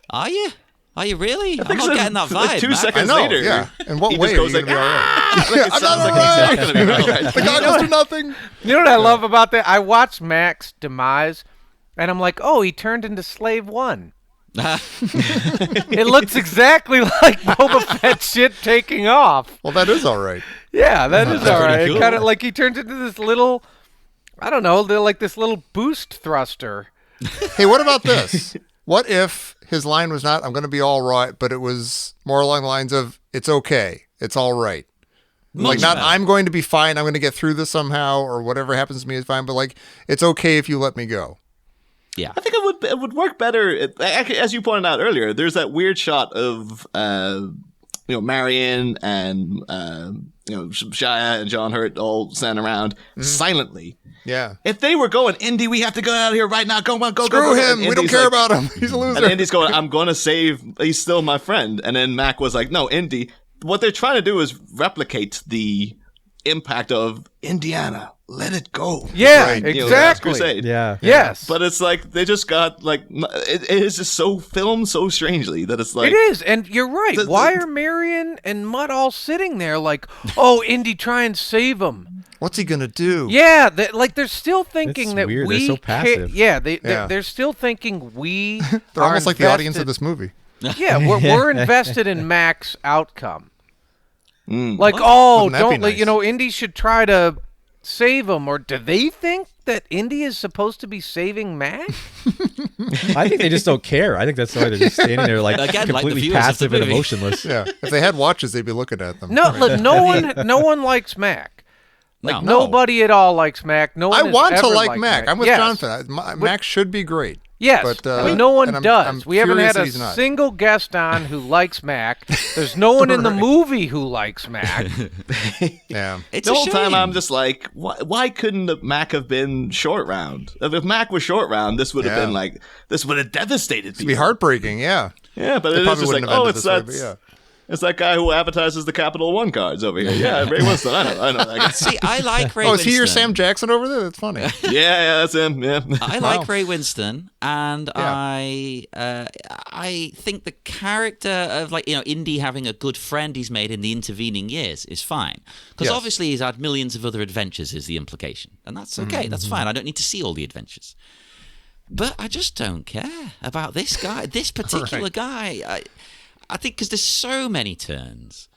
Speaker 6: are you? Are you really? I'm not getting that
Speaker 5: Like
Speaker 6: vibe.
Speaker 5: 2
Speaker 6: Mac.
Speaker 5: seconds
Speaker 2: I know,
Speaker 5: later,
Speaker 2: yeah. In what
Speaker 5: he
Speaker 2: way
Speaker 5: just
Speaker 2: are
Speaker 5: goes
Speaker 2: you
Speaker 5: like,
Speaker 2: gonna be all right?
Speaker 5: Like, it
Speaker 2: I'm
Speaker 5: sounds
Speaker 2: not
Speaker 5: like
Speaker 2: all
Speaker 5: he's
Speaker 2: right.
Speaker 5: not gonna be all right.
Speaker 2: The goggles do nothing.
Speaker 4: You know what I love about that? I watched Mac's demise, and I'm like, oh, he turned into Slave One. It looks exactly like Boba Fett shit taking off.
Speaker 2: Well, that is all right.
Speaker 4: Yeah, that is all right.
Speaker 6: cool.
Speaker 4: Kind of like he turns into this little, I don't know, they're like this little boost thruster.
Speaker 2: Hey, what about this? What if his line was not, I'm going to be all right, but it was more along the lines of, it's okay. It's all right. Like, not, I'm going to be fine. I'm going to get through this somehow, or whatever happens to me is fine, but like, it's okay if you let me go.
Speaker 6: Yeah.
Speaker 5: I think it would work better. As you pointed out earlier, there's that weird shot of Marion and Shia and John Hurt all standing around silently.
Speaker 2: Yeah.
Speaker 5: If they were going, Indy, we have to go out of here right now. Go on, go,
Speaker 2: Screw
Speaker 5: go, go.
Speaker 2: him.
Speaker 5: And
Speaker 2: We don't
Speaker 5: Indy's
Speaker 2: care
Speaker 5: like-
Speaker 2: about him. He's a loser.
Speaker 5: And Indy's going, I'm going to save, he's still my friend. And then Mac was like, no, Indy. What they're trying to do is replicate the impact of Indiana. let it go.
Speaker 4: Yeah,
Speaker 2: Right.
Speaker 5: You know, Last
Speaker 4: exactly.
Speaker 5: Crusade.
Speaker 3: Yeah.
Speaker 4: Yes.
Speaker 5: But it's like they just got like it is just so filmed so strangely that it's like
Speaker 4: it is, and you're right.
Speaker 5: The-
Speaker 4: Why are Marion and Mutt all sitting there like, oh, Indy, try and save him?
Speaker 2: What's he gonna do?
Speaker 4: Yeah, like they're still thinking
Speaker 3: It's
Speaker 4: that
Speaker 3: weird. They're
Speaker 4: we
Speaker 3: so passive.
Speaker 4: They're still thinking we
Speaker 2: They're
Speaker 4: are
Speaker 2: almost like the audience of
Speaker 4: invested-
Speaker 2: this movie.
Speaker 4: Yeah, we're invested in Mac's outcome.
Speaker 5: Mm.
Speaker 4: Like,
Speaker 2: Wouldn't that be
Speaker 4: don't
Speaker 2: nice?
Speaker 4: you know? Indy should try to save him, or do they think that Indy is supposed to be saving Mac?
Speaker 3: I think they just don't care. I think that's why they're just standing there like
Speaker 6: Again, like the
Speaker 3: completely
Speaker 6: viewers of the
Speaker 3: passive and
Speaker 6: movie.
Speaker 3: emotionless.
Speaker 2: Yeah, if they had watches, they'd be looking at them.
Speaker 4: No, look, no one likes Mac. Like
Speaker 6: No.
Speaker 4: nobody at all likes Mac. No one
Speaker 2: I
Speaker 4: has
Speaker 2: want to
Speaker 4: ever
Speaker 2: like
Speaker 4: liked
Speaker 2: Mac. I'm with
Speaker 4: Yes.
Speaker 2: Jonfen. Mac should be great.
Speaker 4: Yes,
Speaker 2: But,
Speaker 4: no one
Speaker 2: and I'm-
Speaker 4: does.
Speaker 2: I'm
Speaker 4: We haven't
Speaker 2: furious
Speaker 4: had
Speaker 2: that
Speaker 4: a
Speaker 2: he's not.
Speaker 4: single guest on who likes Mac. There's no one in the movie who likes Mac.
Speaker 2: Yeah.
Speaker 6: It's
Speaker 5: the
Speaker 6: a
Speaker 5: whole time
Speaker 6: shame.
Speaker 5: I'm just like, why couldn't Mac have been short round? If Mac was short round, this would have
Speaker 2: Yeah.
Speaker 5: been like this would have devastated people.
Speaker 2: It'd be heartbreaking, yeah.
Speaker 5: Yeah, but
Speaker 2: They
Speaker 5: it is
Speaker 2: probably
Speaker 5: just like,
Speaker 2: wouldn't have
Speaker 5: oh,
Speaker 2: ended
Speaker 5: it's
Speaker 2: this way,
Speaker 5: that.
Speaker 2: but yeah.
Speaker 5: It's that guy who advertises the Capital One cards over here. Yeah, Ray Winston. I know that guy.
Speaker 6: See, I like Ray
Speaker 2: Oh, is
Speaker 6: Winston.
Speaker 2: he your Sam Jackson over there? That's funny.
Speaker 5: Yeah, that's him. Yeah.
Speaker 6: I
Speaker 2: Wow.
Speaker 6: like Ray Winston, and
Speaker 2: Yeah.
Speaker 6: I think the character of Indy having a good friend he's made in the intervening years is fine, because
Speaker 2: Yes.
Speaker 6: obviously he's had millions of other adventures is the implication, and that's okay. That's fine. I don't need to see all the adventures, but I just don't care about this guy, this particular guy. I think because there's so many turns.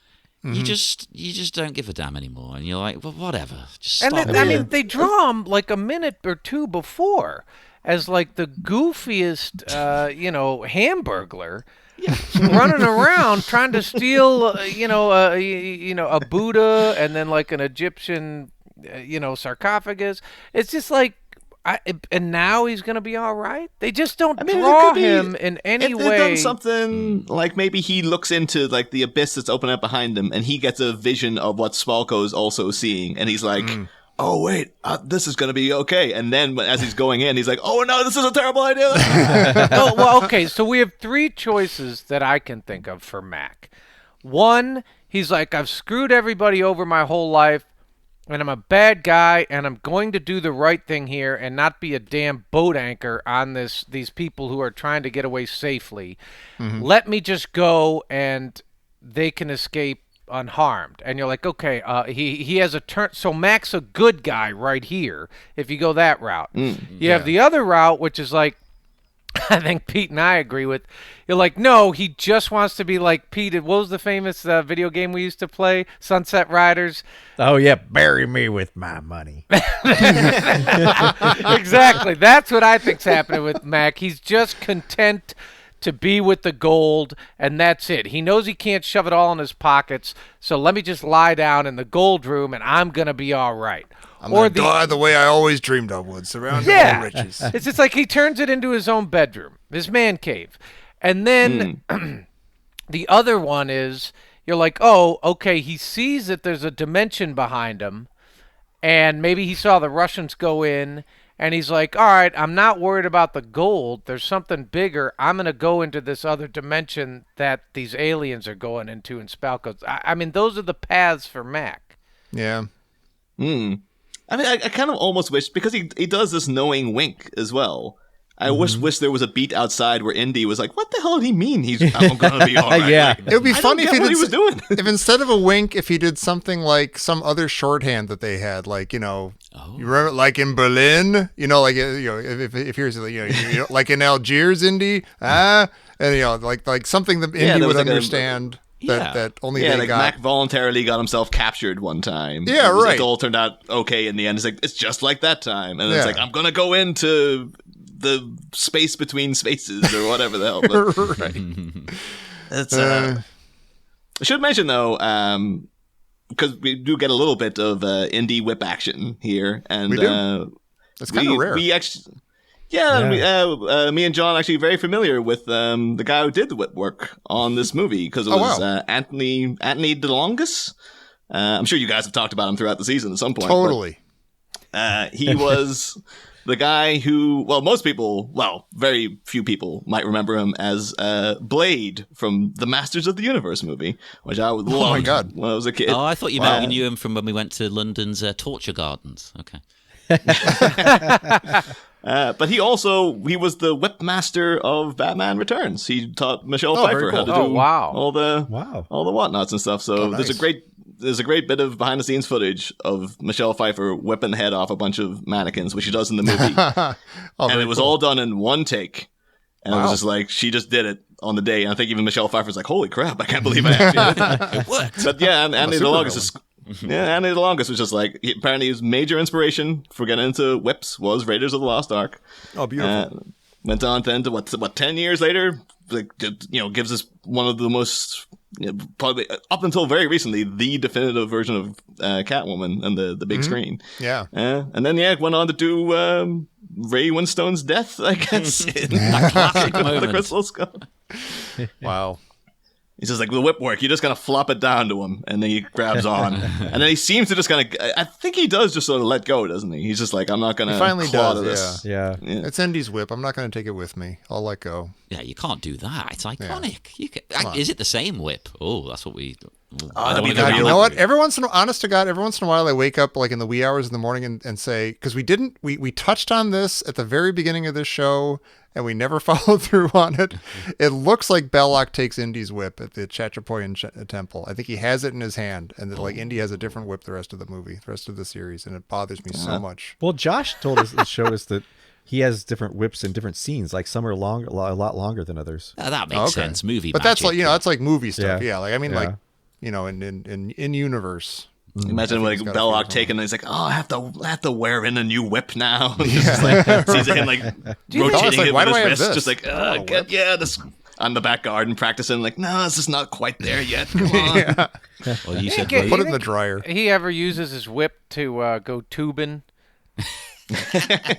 Speaker 6: You just don't give a damn anymore, and you're like, well, whatever. Just
Speaker 4: And
Speaker 6: stop.
Speaker 4: they draw him like a minute or two before as like the goofiest, hamburglar. Running around trying to steal, a Buddha and then like an Egyptian, sarcophagus. It's just like, and now he's gonna be all right. They just don't
Speaker 5: I mean, it
Speaker 4: draw
Speaker 5: could be-
Speaker 4: him in any
Speaker 5: They've
Speaker 4: way.
Speaker 5: done something like maybe he looks into like the abyss that's opening up behind him, and he gets a vision of what Spalko is also seeing, and he's like, "Oh wait, this is gonna be okay." And then as he's going in, he's like, "Oh no, this is a terrible idea."
Speaker 4: Oh, well, okay, so we have three choices that I can think of for Mac. One, he's like, I've screwed everybody over my whole life, and I'm a bad guy, and I'm going to do the right thing here and not be a damn boat anchor on these people who are trying to get away safely. Let me just go, and they can escape unharmed. And you're like, okay, he has a turn. So Mac's a good guy right here if you go that route. You have the other route, which is like, I think Pete and I agree with. You're like, no, he just wants to be like Pete. What was the famous video game we used to play? Sunset Riders.
Speaker 3: Oh yeah, bury me with my money.
Speaker 4: Exactly. That's what I think's happening with Mac. He's just content to be with the gold, and that's it. He knows he can't shove it all in his pockets, so let me just lie down in the gold room, and I'm going to be all right.
Speaker 2: I'm gonna die the way I always dreamed I would, surrounded by riches.
Speaker 4: It's just like he turns it into his own bedroom, his man cave. And then the other one is, you're like, oh, okay, he sees that there's a dimension behind him, and maybe he saw the Russians go in, and he's like, all right, I'm not worried about the gold. There's something bigger. I'm going to go into this other dimension that these aliens are going into in Spalko. I mean, those are the paths for Mac.
Speaker 2: Yeah.
Speaker 5: I mean, I kind of almost wish, because he does this knowing wink as well. I wish there was a beat outside where Indy was like, "What the hell did he mean? I'm gonna be all right."
Speaker 3: Yeah.
Speaker 5: Like,
Speaker 2: It would be
Speaker 5: I
Speaker 2: funny
Speaker 5: don't
Speaker 2: if
Speaker 5: get
Speaker 2: he
Speaker 5: what
Speaker 2: did
Speaker 5: he was doing.
Speaker 2: if instead of a wink, if he did something like some other shorthand that they had, like you remember, like in Berlin, like if here's like in Algiers, Indy, and like something that Indy
Speaker 5: there
Speaker 2: would
Speaker 5: was like a-
Speaker 2: understand that only
Speaker 5: Yeah,
Speaker 2: they
Speaker 5: like
Speaker 2: got.
Speaker 5: Mac voluntarily got himself captured one time.
Speaker 2: Yeah, right.
Speaker 5: It all turned out okay in the end. It's like, it's just like that time. And it's
Speaker 2: Yeah.
Speaker 5: like, I'm going to go into the space between spaces or whatever the hell. But
Speaker 2: Right.
Speaker 5: it's, I should mention, though, because we do get a little bit of indie whip action here. And
Speaker 2: We do. It's kind of rare.
Speaker 5: We actually... Yeah, me and John actually very familiar with the guy who did the whip work on this movie, because it was Anthony DeLongis. I'm sure you guys have talked about him throughout the season at some point.
Speaker 2: Totally.
Speaker 5: He was the guy who, well, most people, well, very few people might remember him as Blade from the Masters of the Universe movie, which I loved
Speaker 2: my God.
Speaker 5: when I was a kid.
Speaker 6: Oh, I thought you meant you knew him from when we went to London's Torture Gardens. Okay.
Speaker 5: But he was the whip master of Batman Returns. He taught Michelle
Speaker 2: Oh,
Speaker 5: Pfeiffer
Speaker 2: very
Speaker 5: how
Speaker 2: cool.
Speaker 5: to do
Speaker 4: wow.
Speaker 5: all the
Speaker 3: Wow.
Speaker 5: whatnots and stuff. So
Speaker 2: nice.
Speaker 5: there's a great bit of behind the scenes footage of Michelle Pfeiffer whipping the head off a bunch of mannequins, which she does in the movie. And it was all done in one take. And it was just like, she just did it on the day. And I think even Michelle Pfeiffer's like, holy crap, I can't believe I actually did that.
Speaker 6: It worked.
Speaker 5: But yeah, and Andy
Speaker 2: supervillain.
Speaker 5: DeLongis is... Yeah, Andy DeLongis was just like, apparently his major inspiration for getting into whips was Raiders of the Lost Ark.
Speaker 2: Oh, beautiful.
Speaker 5: Went on then to what 10 years later, like, gives us one of the most, probably up until very recently, the definitive version of Catwoman and the big screen.
Speaker 2: Yeah.
Speaker 5: And then went on to do Ray Winstone's death, I guess, in
Speaker 6: That classic
Speaker 5: the
Speaker 6: moment.
Speaker 5: Crystal Skull.
Speaker 2: Wow.
Speaker 5: He's just like, the whip work, you just kind of flop it down to him, and then he grabs on. And then he seems to just kind of, I think he does just sort of let go, doesn't he? He's just like, I'm not going to
Speaker 2: He finally
Speaker 5: claw
Speaker 2: does,
Speaker 5: to this.
Speaker 3: Yeah.
Speaker 2: It's Indy's whip. I'm not going to take it with me. I'll let go.
Speaker 6: Yeah, you can't do that. It's iconic. You can, is it the same whip? Oh, that's what we... I
Speaker 5: that'd be
Speaker 6: don't wanna go
Speaker 5: good.
Speaker 6: down
Speaker 2: You know what?
Speaker 6: that route.
Speaker 2: Honest to God, every once in a while I wake up like in the wee hours in the morning and say, because we touched on this at the very beginning of this show and we never followed through on it. It looks like Belloc takes Indy's whip at the Chachapoyan temple. I think he has it in his hand, and that like Indy has a different whip the rest of the movie, the rest of the series, and it bothers me so much.
Speaker 3: Well, Josh showed us that he has different whips in different scenes. Like some are a lot longer than others.
Speaker 6: That makes sense. Movie
Speaker 2: But that's
Speaker 6: magic.
Speaker 2: like that's like movie stuff.
Speaker 3: Yeah.
Speaker 2: Yeah, like I mean
Speaker 3: Yeah.
Speaker 2: like in universe.
Speaker 5: Imagine
Speaker 2: I
Speaker 5: like
Speaker 2: think he's got a
Speaker 5: Belloc
Speaker 2: few
Speaker 5: taking, he's like, oh, I have to wear in a new whip now. And just like sees him like rotating
Speaker 2: like,
Speaker 5: it
Speaker 2: why
Speaker 5: with
Speaker 2: do I
Speaker 5: his
Speaker 2: have
Speaker 5: wrist,
Speaker 2: this?
Speaker 5: just like,
Speaker 2: I want a whip.
Speaker 5: this on the back garden practicing, like, no, this is not quite there yet. Come on.
Speaker 6: Well, you said
Speaker 4: Okay.
Speaker 2: Put
Speaker 6: road-
Speaker 2: it in the dryer.
Speaker 4: He ever uses his whip to go tubing?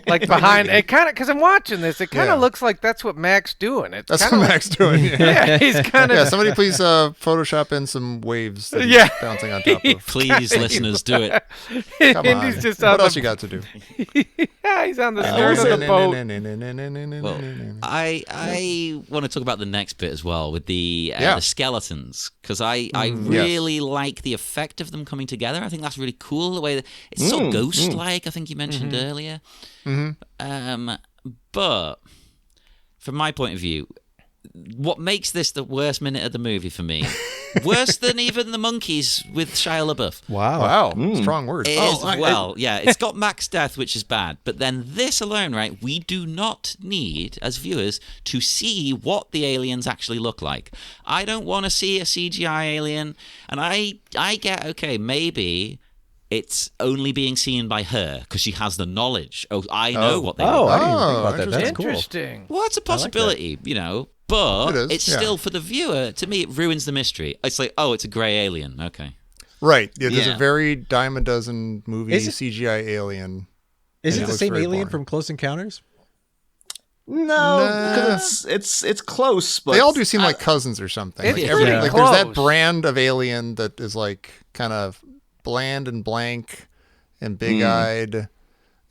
Speaker 4: Like behind it, kind of, because I'm watching this. It kind of
Speaker 2: Yeah.
Speaker 4: looks like that's what Mac's doing. It's
Speaker 2: That's what
Speaker 4: kinda
Speaker 2: Mac's doing. Yeah.
Speaker 4: yeah, he's kind of
Speaker 2: Yeah, somebody please Photoshop in some waves that he's
Speaker 4: Yeah.
Speaker 2: bouncing on top of.
Speaker 6: Please, listeners, do it.
Speaker 2: Come
Speaker 4: and
Speaker 2: on.
Speaker 4: he's just
Speaker 2: What
Speaker 4: on
Speaker 2: else
Speaker 4: the,
Speaker 2: you got to do?
Speaker 4: yeah, he's on the stern of the boat.
Speaker 6: Well, I want to talk about the next bit as well with the skeletons, because I really like the effect of them coming together. I think that's really cool, the way that it's so ghost-like. I think you mentioned earlier. But from my point of view, what makes this the worst minute of the movie for me, worse than even the monkeys with Shia LaBeouf.
Speaker 2: Wow. Strong words.
Speaker 6: It is, it's got Mac's death, which is bad. But then this alone, right, we do not need, as viewers, to see what the aliens actually look like. I don't want to see a CGI alien. And I get, okay, maybe it's only being seen by her because she has the knowledge. Oh, I know what they look
Speaker 3: I
Speaker 6: like.
Speaker 3: didn't even think about that. That's cool.
Speaker 4: Interesting.
Speaker 6: Well, it's a possibility, but
Speaker 2: It is,
Speaker 6: it's
Speaker 2: yeah.
Speaker 6: still, for the viewer, to me, it ruins the mystery. It's like, oh, it's a grey alien. Okay.
Speaker 2: Right. Yeah, there's
Speaker 5: Yeah.
Speaker 2: a very dime a dozen movie
Speaker 3: Is it-
Speaker 2: CGI alien.
Speaker 3: Is
Speaker 2: And
Speaker 3: it
Speaker 2: it
Speaker 3: the
Speaker 2: looks
Speaker 3: same
Speaker 2: very
Speaker 3: alien
Speaker 2: boring.
Speaker 3: from Close Encounters?
Speaker 5: No, because it's close, but
Speaker 2: They all do seem like cousins or something.
Speaker 4: It's
Speaker 2: Like,
Speaker 4: pretty
Speaker 2: like there's that
Speaker 4: close.
Speaker 2: brand of alien that is like kind of bland and blank and big-eyed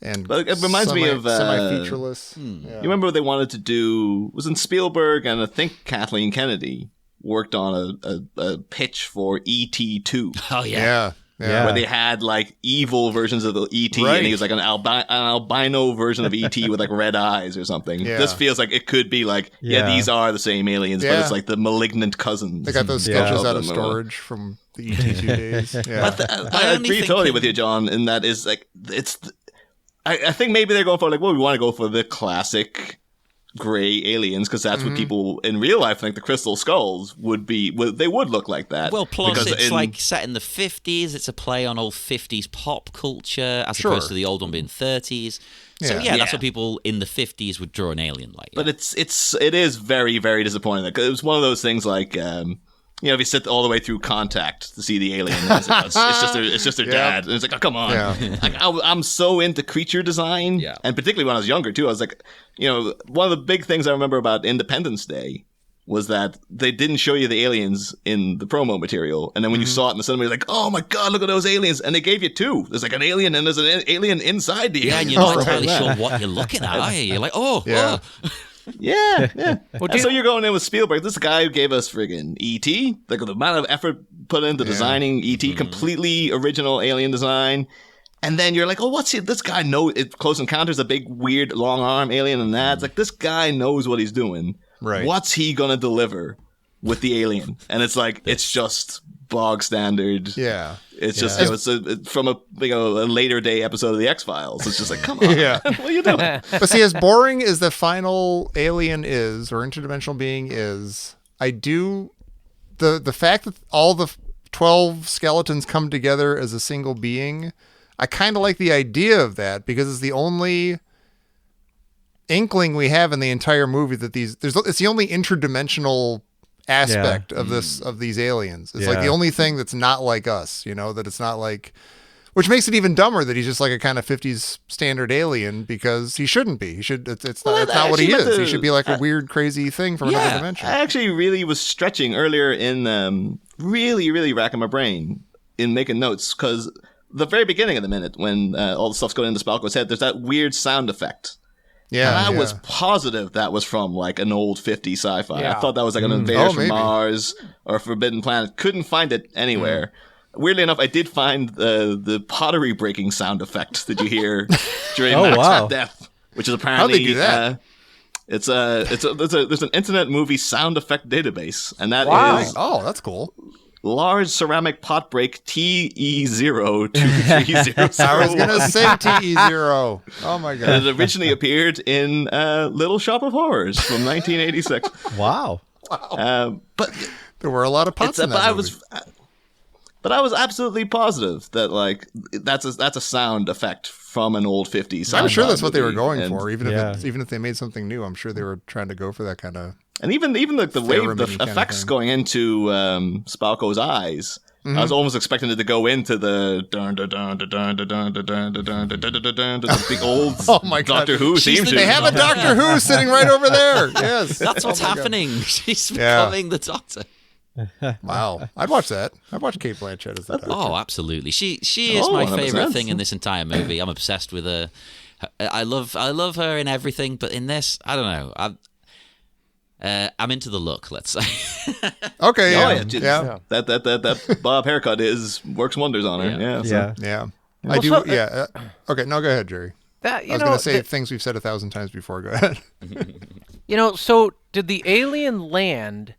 Speaker 2: and
Speaker 5: But it reminds me of,
Speaker 2: semi-featureless.
Speaker 5: You remember what they wanted to do? Was in Spielberg, and I think Kathleen Kennedy worked on a pitch for E.T. 2.
Speaker 6: Oh, yeah.
Speaker 2: Yeah.
Speaker 5: Where they had like evil versions of the E.T.
Speaker 2: Right.
Speaker 5: and he was like an albino version of E.T. with like red eyes or something.
Speaker 2: Yeah.
Speaker 5: This feels like it could be like,
Speaker 3: Yeah.
Speaker 5: these are the same aliens, but
Speaker 2: Yeah.
Speaker 5: it's like the malignant cousins.
Speaker 2: They got those
Speaker 3: Yeah.
Speaker 2: sketches out of
Speaker 5: Them.
Speaker 2: storage from the ET2 days. Yeah.
Speaker 5: But
Speaker 6: I
Speaker 5: I
Speaker 6: only
Speaker 5: agree
Speaker 6: think
Speaker 5: totally
Speaker 6: in-
Speaker 5: with you, John, in that is like, I think maybe they're going for like, well, we want to go for the classic gray aliens because that's what people in real life think the crystal skulls would be. They would look like that.
Speaker 6: Well, plus
Speaker 5: Because
Speaker 6: it's
Speaker 5: in-
Speaker 6: like set in the 50s. It's a play on old 50s pop culture as
Speaker 2: Sure.
Speaker 6: opposed to the old one being 30s. So
Speaker 2: Yeah.
Speaker 6: that's
Speaker 5: Yeah.
Speaker 6: what people in the 50s would draw an alien like.
Speaker 5: But it is very, very disappointing. Like, it was one of those things like, if you sit all the way through Contact to see the alien, it's just their dad. And it's like, oh, come on.
Speaker 2: Yeah.
Speaker 5: Like, I'm so into creature design.
Speaker 6: Yeah.
Speaker 5: And particularly when I was younger, too. I was like, one of the big things I remember about Independence Day was that they didn't show you the aliens in the promo material, and then when you saw it in the cinema, you're like, "Oh my god, look at those aliens!" And they gave you two. There's like an alien, and there's an alien inside the alien.
Speaker 6: And you're not entirely sure what you're looking at, are you? You're like,
Speaker 2: Yeah.
Speaker 5: Yeah. And so you're going in with Spielberg. This guy who gave us friggin' E.T. Like the amount of effort put into designing E.T. Completely original alien design. And then you're like, oh, what's he? This guy knows Close Encounters, a big, weird, long arm alien and that. It's like, this guy knows what he's doing.
Speaker 2: Right.
Speaker 5: What's he going to deliver with the alien? And it's like, it's just bog standard.
Speaker 2: Yeah.
Speaker 5: It's just, it's from a later day episode of The X-Files. It's just like, come on.
Speaker 2: Yeah.
Speaker 5: What are you doing?
Speaker 2: But see, as boring as the final alien is, or interdimensional being is, the fact that all the 12 skeletons come together as a single being, I kind of like the idea of that, because it's the only inkling we have in the entire movie that it's the only interdimensional aspect of these aliens. It's like the only thing that's not like us, that it's not like, which makes it even dumber that he's just like a kind of 50s standard alien, because he shouldn't be. It's not what he is. He should be like a weird, crazy thing from another dimension.
Speaker 5: I actually really was stretching earlier in really, really racking my brain in making notes, because the very beginning of the minute, when all the stuff's going into Spalko's head, there's that weird sound effect. Yeah, and I was positive that was from like an old 50s sci-fi.
Speaker 4: Yeah.
Speaker 5: I thought that was like an Invaders from Mars or Forbidden Planet. Couldn't find it anywhere. Weirdly enough, I did find the pottery breaking sound effect that you hear during Max at Death, which is apparently
Speaker 2: how'd they do that?
Speaker 5: There's an internet movie sound effect database, and that is
Speaker 2: that's cool.
Speaker 5: large ceramic pot break TE0230.
Speaker 2: I was gonna say TE0. Oh my god!
Speaker 5: And it originally appeared in Little Shop of Horrors from 1986.
Speaker 3: Wow.
Speaker 5: But
Speaker 2: There were a lot of pots in that movie.
Speaker 5: But I was absolutely positive that like that's a sound effect from an old 50s.
Speaker 2: I'm sure that's what they were
Speaker 5: movie.
Speaker 2: going for. Even if they made something new, I'm sure they were trying to go for that kind of.
Speaker 5: And even like the way the
Speaker 2: Theremin kind of
Speaker 5: effects
Speaker 2: thing.
Speaker 5: going into Spalko's eyes, I was almost expecting it to go into the big old Doctor Who theme tune.
Speaker 2: They have a Doctor Who sitting right over there. Yes,
Speaker 6: That's what's happening. She's becoming the Doctor.
Speaker 2: Wow, I'd watch that. I'd watch Kate Blanchett as that.
Speaker 6: Oh, absolutely. She is my
Speaker 5: 100%.
Speaker 6: favorite thing in this entire movie. I'm obsessed with her. I love her in everything, but in this, I don't know. I'm into the look, let's say.
Speaker 2: Okay,
Speaker 5: yeah. That Bob haircut works wonders on her.
Speaker 3: Yeah.
Speaker 2: I do. Okay, no, go ahead, Jerry.
Speaker 4: That,
Speaker 2: I was going to say things we've said 1,000 times before. Go ahead.
Speaker 4: So did the alien land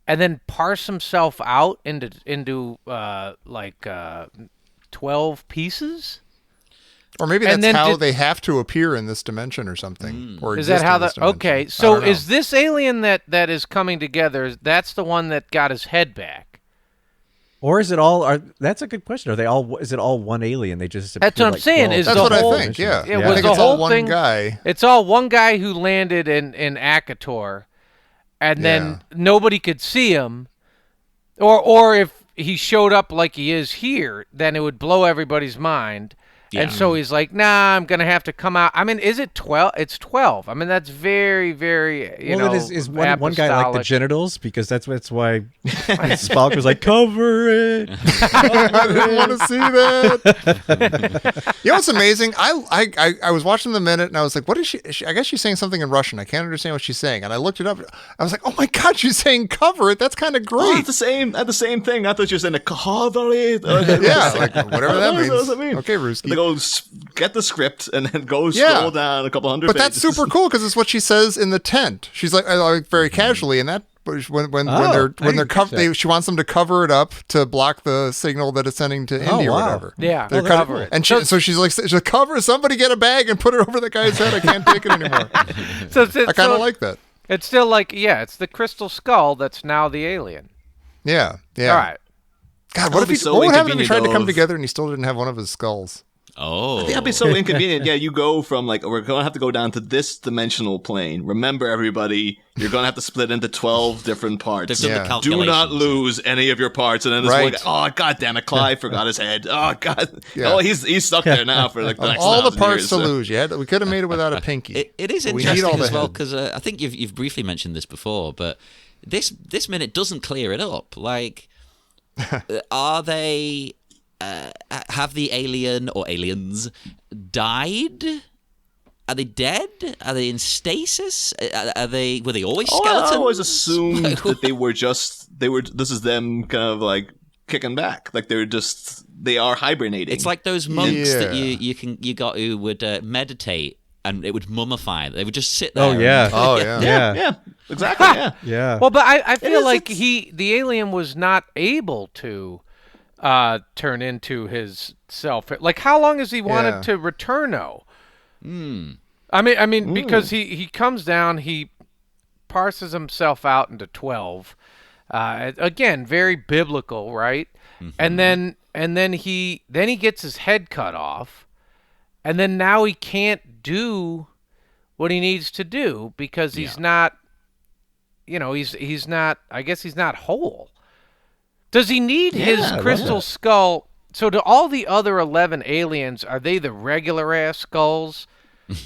Speaker 4: and then parse himself out into 12 pieces?
Speaker 2: Or maybe that's how they have to appear in this dimension or something. Or
Speaker 4: is that how
Speaker 2: that?
Speaker 4: Okay, so is this alien that is coming together? That's the one that got his head back,
Speaker 3: or is it all? That's a good question. Are they all? Is it all one alien? They just.
Speaker 4: That's what I'm saying. Is
Speaker 2: that's
Speaker 4: the
Speaker 2: what
Speaker 4: whole,
Speaker 2: I think. Yeah,
Speaker 4: it
Speaker 2: I
Speaker 4: was
Speaker 2: think
Speaker 4: the
Speaker 2: it's
Speaker 4: whole
Speaker 2: all one
Speaker 4: thing,
Speaker 2: guy.
Speaker 4: It's all one guy who landed in Akator, and then nobody could see him, or if he showed up like he is here, then it would blow everybody's mind. Yeah. And so he's like, nah, I'm going to have to come out. I mean, is it 12? It's 12. I mean, that's very, very,
Speaker 3: is one guy like the genitals? Because that's why Spalk was like, cover it.
Speaker 2: I didn't want to see that. You know what's amazing? I was watching the minute and I was like, what is she? I guess she's saying something in Russian. I can't understand what she's saying. And I looked it up. I was like, oh my God, she's saying cover it. That's kind of great.
Speaker 5: Oh, it's the same thing. I thought you were saying cover it.
Speaker 2: Yeah, like whatever that means.
Speaker 5: What does that mean?
Speaker 2: Okay, Ruski.
Speaker 5: Go get the script and then go scroll down a couple hundred
Speaker 2: but
Speaker 5: pages.
Speaker 2: that's super cool because it's what she says in the tent. She's like very casually in that when they're covered, she wants them to cover it up to block the signal that it's sending to India or whatever.
Speaker 4: Yeah,
Speaker 2: they're
Speaker 4: cover it.
Speaker 2: And so she's like, cover. Somebody get a bag and put it over the guy's head. I can't take it anymore. I kind of like that.
Speaker 4: It's still like it's the crystal skull that's now the alien.
Speaker 2: Yeah.
Speaker 4: All right.
Speaker 2: God, what would happen if he tried to come together and he still didn't have one of his skulls?
Speaker 5: I think that'd be so inconvenient. Yeah, you go from like, we're going to have to go down to this dimensional plane. Remember, everybody, you're going to have to split into 12 different parts. Do not lose any of your parts. And then this one guy, oh, God damn it, Clive forgot his head. Oh, God. Yeah. Oh, he's stuck there now for like the next
Speaker 2: all the parts
Speaker 5: years,
Speaker 2: to lose. We could have made it without a pinky.
Speaker 6: It is interesting as well because I think you've briefly mentioned this before, but this minute doesn't clear it up. Like, are they? Have the alien or aliens died? Are they dead? Are they in stasis? Were they always skeletons?
Speaker 5: I always assumed that they were. This is them kind of like kicking back. Like they are hibernating.
Speaker 6: It's like those monks that you got who would meditate and it would mummify. They would just sit there.
Speaker 3: Oh yeah.
Speaker 5: yeah, exactly. Yeah,
Speaker 3: Yeah.
Speaker 4: Well, but I feel like the alien was not able to turn into his self. Like, how long has he wanted to returno? I mean, because he comes down, he parses himself out into 12. Again, very biblical, right? Mm-hmm. And then he gets his head cut off, and then now he can't do what he needs to do because he's not, he's not. I guess he's not whole. Does he need his crystal skull? So do all the other 11 aliens, are they the regular ass skulls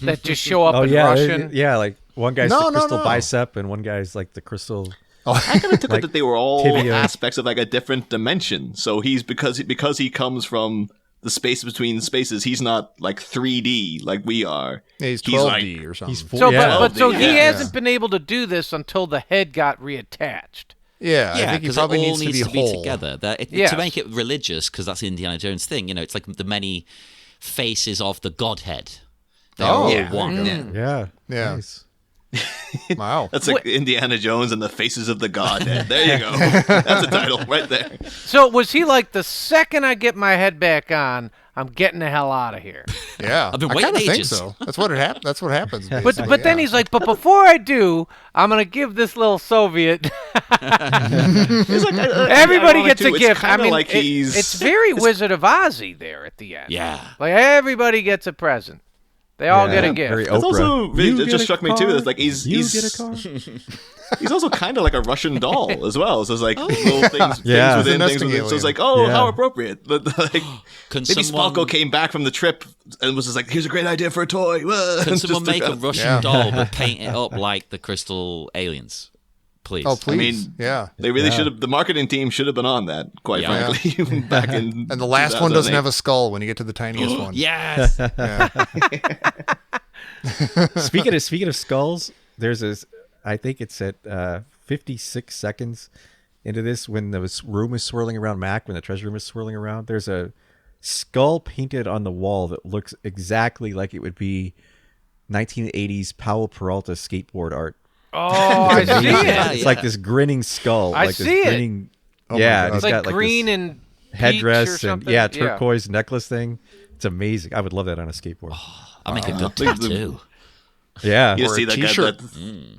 Speaker 4: that just show up in Russian?
Speaker 3: Like one guy's the crystal bicep and one guy's like the crystal.
Speaker 5: I kind of took it that they were all
Speaker 3: tibia.
Speaker 5: aspects of like a different dimension. So he's because he comes from the space between spaces, he's not like 3D like we are.
Speaker 2: Yeah, he's 12D
Speaker 5: like,
Speaker 2: or something.
Speaker 4: He hasn't been able to do this until the head got reattached.
Speaker 2: Yeah, I think he probably
Speaker 6: it all
Speaker 2: needs to be whole.
Speaker 6: together. To make it religious, because that's the Indiana Jones thing. It's like the many faces of the Godhead. They're all one.
Speaker 3: Yeah.
Speaker 2: Nice. Wow.
Speaker 5: That's like Indiana Jones and the Faces of the Godhead. There you go. That's a title right there.
Speaker 4: So was he like, the second I get my head back on, I'm getting the hell out of here?
Speaker 3: Yeah,
Speaker 6: I've been waiting
Speaker 2: think
Speaker 6: ages.
Speaker 2: so. That's what That's what happens.
Speaker 4: But then he's like, but before I do, I'm gonna give this little Soviet.
Speaker 5: He's like,
Speaker 4: everybody gets a gift.
Speaker 5: I mean, like
Speaker 4: it's very Wizard of Ozzy there at the end.
Speaker 6: Yeah,
Speaker 4: like everybody gets a present. They all get a gift.
Speaker 3: Very
Speaker 5: It's also
Speaker 3: You
Speaker 5: it just
Speaker 3: get a
Speaker 5: struck me too.
Speaker 3: car,
Speaker 5: It's like he's
Speaker 3: get a car.
Speaker 5: he's also kind of like a Russian doll as well. So it's like little things,
Speaker 3: Yeah.
Speaker 5: things within
Speaker 2: He's a
Speaker 5: things within. So it's like,
Speaker 2: nesting
Speaker 5: how appropriate. But like,
Speaker 6: Can
Speaker 5: maybe
Speaker 6: someone-
Speaker 5: Spalko came back from the trip and was just like, here's a great idea for a toy.
Speaker 6: Can someone make a Russian
Speaker 2: Yeah.
Speaker 6: doll but paint it up like the crystal aliens? Please.
Speaker 2: Oh, please.
Speaker 5: I mean,
Speaker 2: yeah.
Speaker 5: They really should have. The marketing team should have been on that. Quite
Speaker 6: Yeah.
Speaker 5: frankly, back in.
Speaker 2: And the last one doesn't
Speaker 5: 2008.
Speaker 2: have a skull when you get to the tiniest one.
Speaker 6: Yes.
Speaker 3: Speaking of skulls, there's this. I think it's at 56 seconds into this when the room is swirling around Mac, when the treasure room is swirling around. There's a skull painted on the wall that looks exactly like it would be 1980s Powell Peralta skateboard art.
Speaker 4: Oh, I see it.
Speaker 3: It's like this grinning skull.
Speaker 4: I
Speaker 3: like this
Speaker 4: see it.
Speaker 3: grinning,
Speaker 2: my
Speaker 3: yeah,
Speaker 2: God.
Speaker 3: it's
Speaker 4: It's
Speaker 3: got
Speaker 4: like
Speaker 3: like
Speaker 4: green
Speaker 3: this
Speaker 4: and
Speaker 3: headdress
Speaker 4: peach or
Speaker 3: and
Speaker 4: something.
Speaker 3: turquoise necklace thing. It's amazing. I would love that on a skateboard.
Speaker 6: I make a good tattoo.
Speaker 3: Yeah.
Speaker 5: You
Speaker 2: Or a
Speaker 5: see
Speaker 2: t-shirt.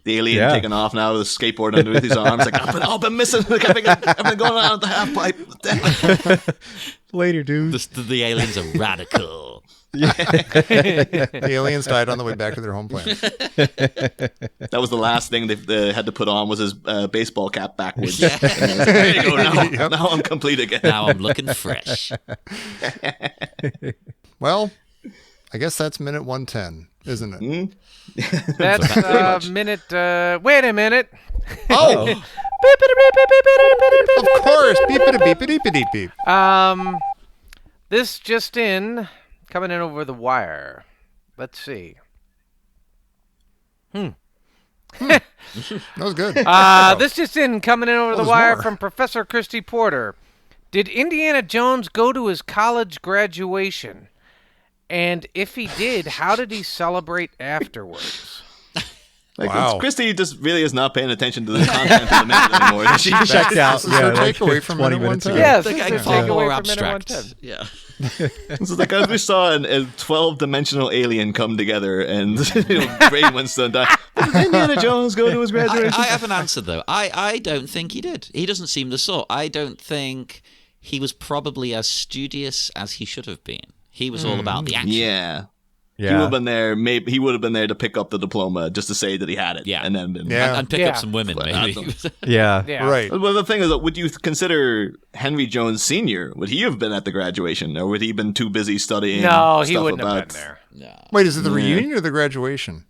Speaker 5: the alien
Speaker 3: Yeah.
Speaker 5: taking off now with a skateboard underneath his arms. Like, I've been missing. Like, I've been going around the half pipe.
Speaker 3: Later, dude.
Speaker 6: The aliens are radical.
Speaker 2: The aliens died on the way back to their home planet.
Speaker 5: That was the last thing they had to put on was his baseball cap backwards. There you go. Now I'm complete again.
Speaker 6: Now I'm looking fresh.
Speaker 2: Well, I guess that's minute 110, isn't it?
Speaker 4: That's minute. Wait a minute.
Speaker 2: Oh, of course. Beepity beepity beep beep.
Speaker 4: This just in, coming in over the wire. Let's see.
Speaker 2: That was good.
Speaker 4: This just in, coming in over the
Speaker 2: there's
Speaker 4: wire
Speaker 2: more.
Speaker 4: from Professor Christy Porter. Did Indiana Jones go to his college graduation? And if he did, how did he celebrate afterwards?
Speaker 5: Like,
Speaker 2: Wow.
Speaker 5: Christy just really is not paying attention to the content of the minute anymore. She
Speaker 3: checked out.
Speaker 2: This is her takeaway from
Speaker 3: 20
Speaker 2: minute
Speaker 3: minutes
Speaker 2: 110.
Speaker 3: ago.
Speaker 4: Yes,
Speaker 6: Like,
Speaker 4: this
Speaker 6: I
Speaker 4: is
Speaker 6: feel
Speaker 4: takeaway
Speaker 6: more
Speaker 4: from minute
Speaker 6: abstract.
Speaker 4: 110.
Speaker 6: Yeah.
Speaker 5: This is like as we saw a 12-dimensional alien come together and Ray Winston die. Did Indiana Jones go to his graduation?
Speaker 6: I have an answer though. I don't think he did. He doesn't seem the sort. I don't think he was probably as studious as he should have been. He was all about the action.
Speaker 5: Yeah. He would
Speaker 3: Yeah.
Speaker 5: have been there. Maybe he would have been there to pick up the diploma just to say that he had it.
Speaker 6: Yeah.
Speaker 5: and then been.
Speaker 2: Yeah.
Speaker 6: And pick
Speaker 4: Yeah.
Speaker 6: up some women, maybe.
Speaker 3: Yeah.
Speaker 4: Yeah.
Speaker 2: Right.
Speaker 5: Well, the thing is, would you consider Henry Jones Sr.? Would he have been at the graduation, or would he have been too busy studying?
Speaker 4: No, he
Speaker 5: stuff
Speaker 4: wouldn't
Speaker 5: about...
Speaker 4: have been there.
Speaker 2: Wait, is it the reunion or the graduation?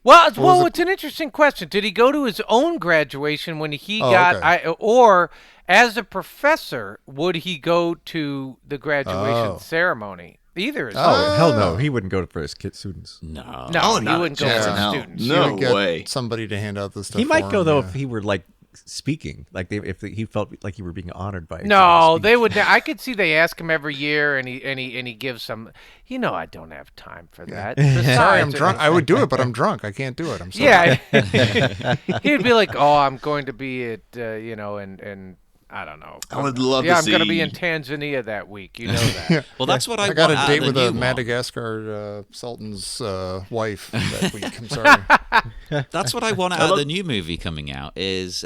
Speaker 4: Well, it's an interesting question. Did he go to his own graduation when he got,
Speaker 2: okay.
Speaker 4: or as a professor, would he go to the graduation ceremony? Either is
Speaker 3: Oh, hell no. He wouldn't go for his students.
Speaker 6: No.
Speaker 4: no, he
Speaker 5: not a
Speaker 4: wouldn't go
Speaker 5: chance
Speaker 4: for
Speaker 5: in
Speaker 4: his
Speaker 5: hell.
Speaker 4: students.
Speaker 5: No
Speaker 2: He would get
Speaker 5: way.
Speaker 2: somebody to hand out the stuff.
Speaker 3: He might
Speaker 2: for
Speaker 3: go,
Speaker 2: him,
Speaker 3: though,
Speaker 2: yeah.
Speaker 3: if he were, like, speaking. Like, if he felt like you were being honored by
Speaker 4: No,
Speaker 3: speech.
Speaker 4: they would. I could see they ask him every year, and he gives some. I don't have time for that.
Speaker 2: Sorry, I'm
Speaker 4: Besides,
Speaker 2: drunk. I would do it, but I'm drunk. I can't do it. I'm sorry.
Speaker 4: Yeah, he'd be like, "Oh, I'm going to be at and I don't know.
Speaker 5: I would love
Speaker 4: Yeah,
Speaker 5: to
Speaker 4: I'm going to be
Speaker 5: see-
Speaker 4: in Tanzania that week. You know that.
Speaker 6: Well, that's what
Speaker 2: I got
Speaker 6: want
Speaker 2: a
Speaker 6: out
Speaker 2: date
Speaker 6: of the
Speaker 2: with
Speaker 6: new
Speaker 2: a
Speaker 6: one.
Speaker 2: Madagascar Sultan's wife that week. I'm sorry.
Speaker 6: That's what I want out of the new movie coming out is,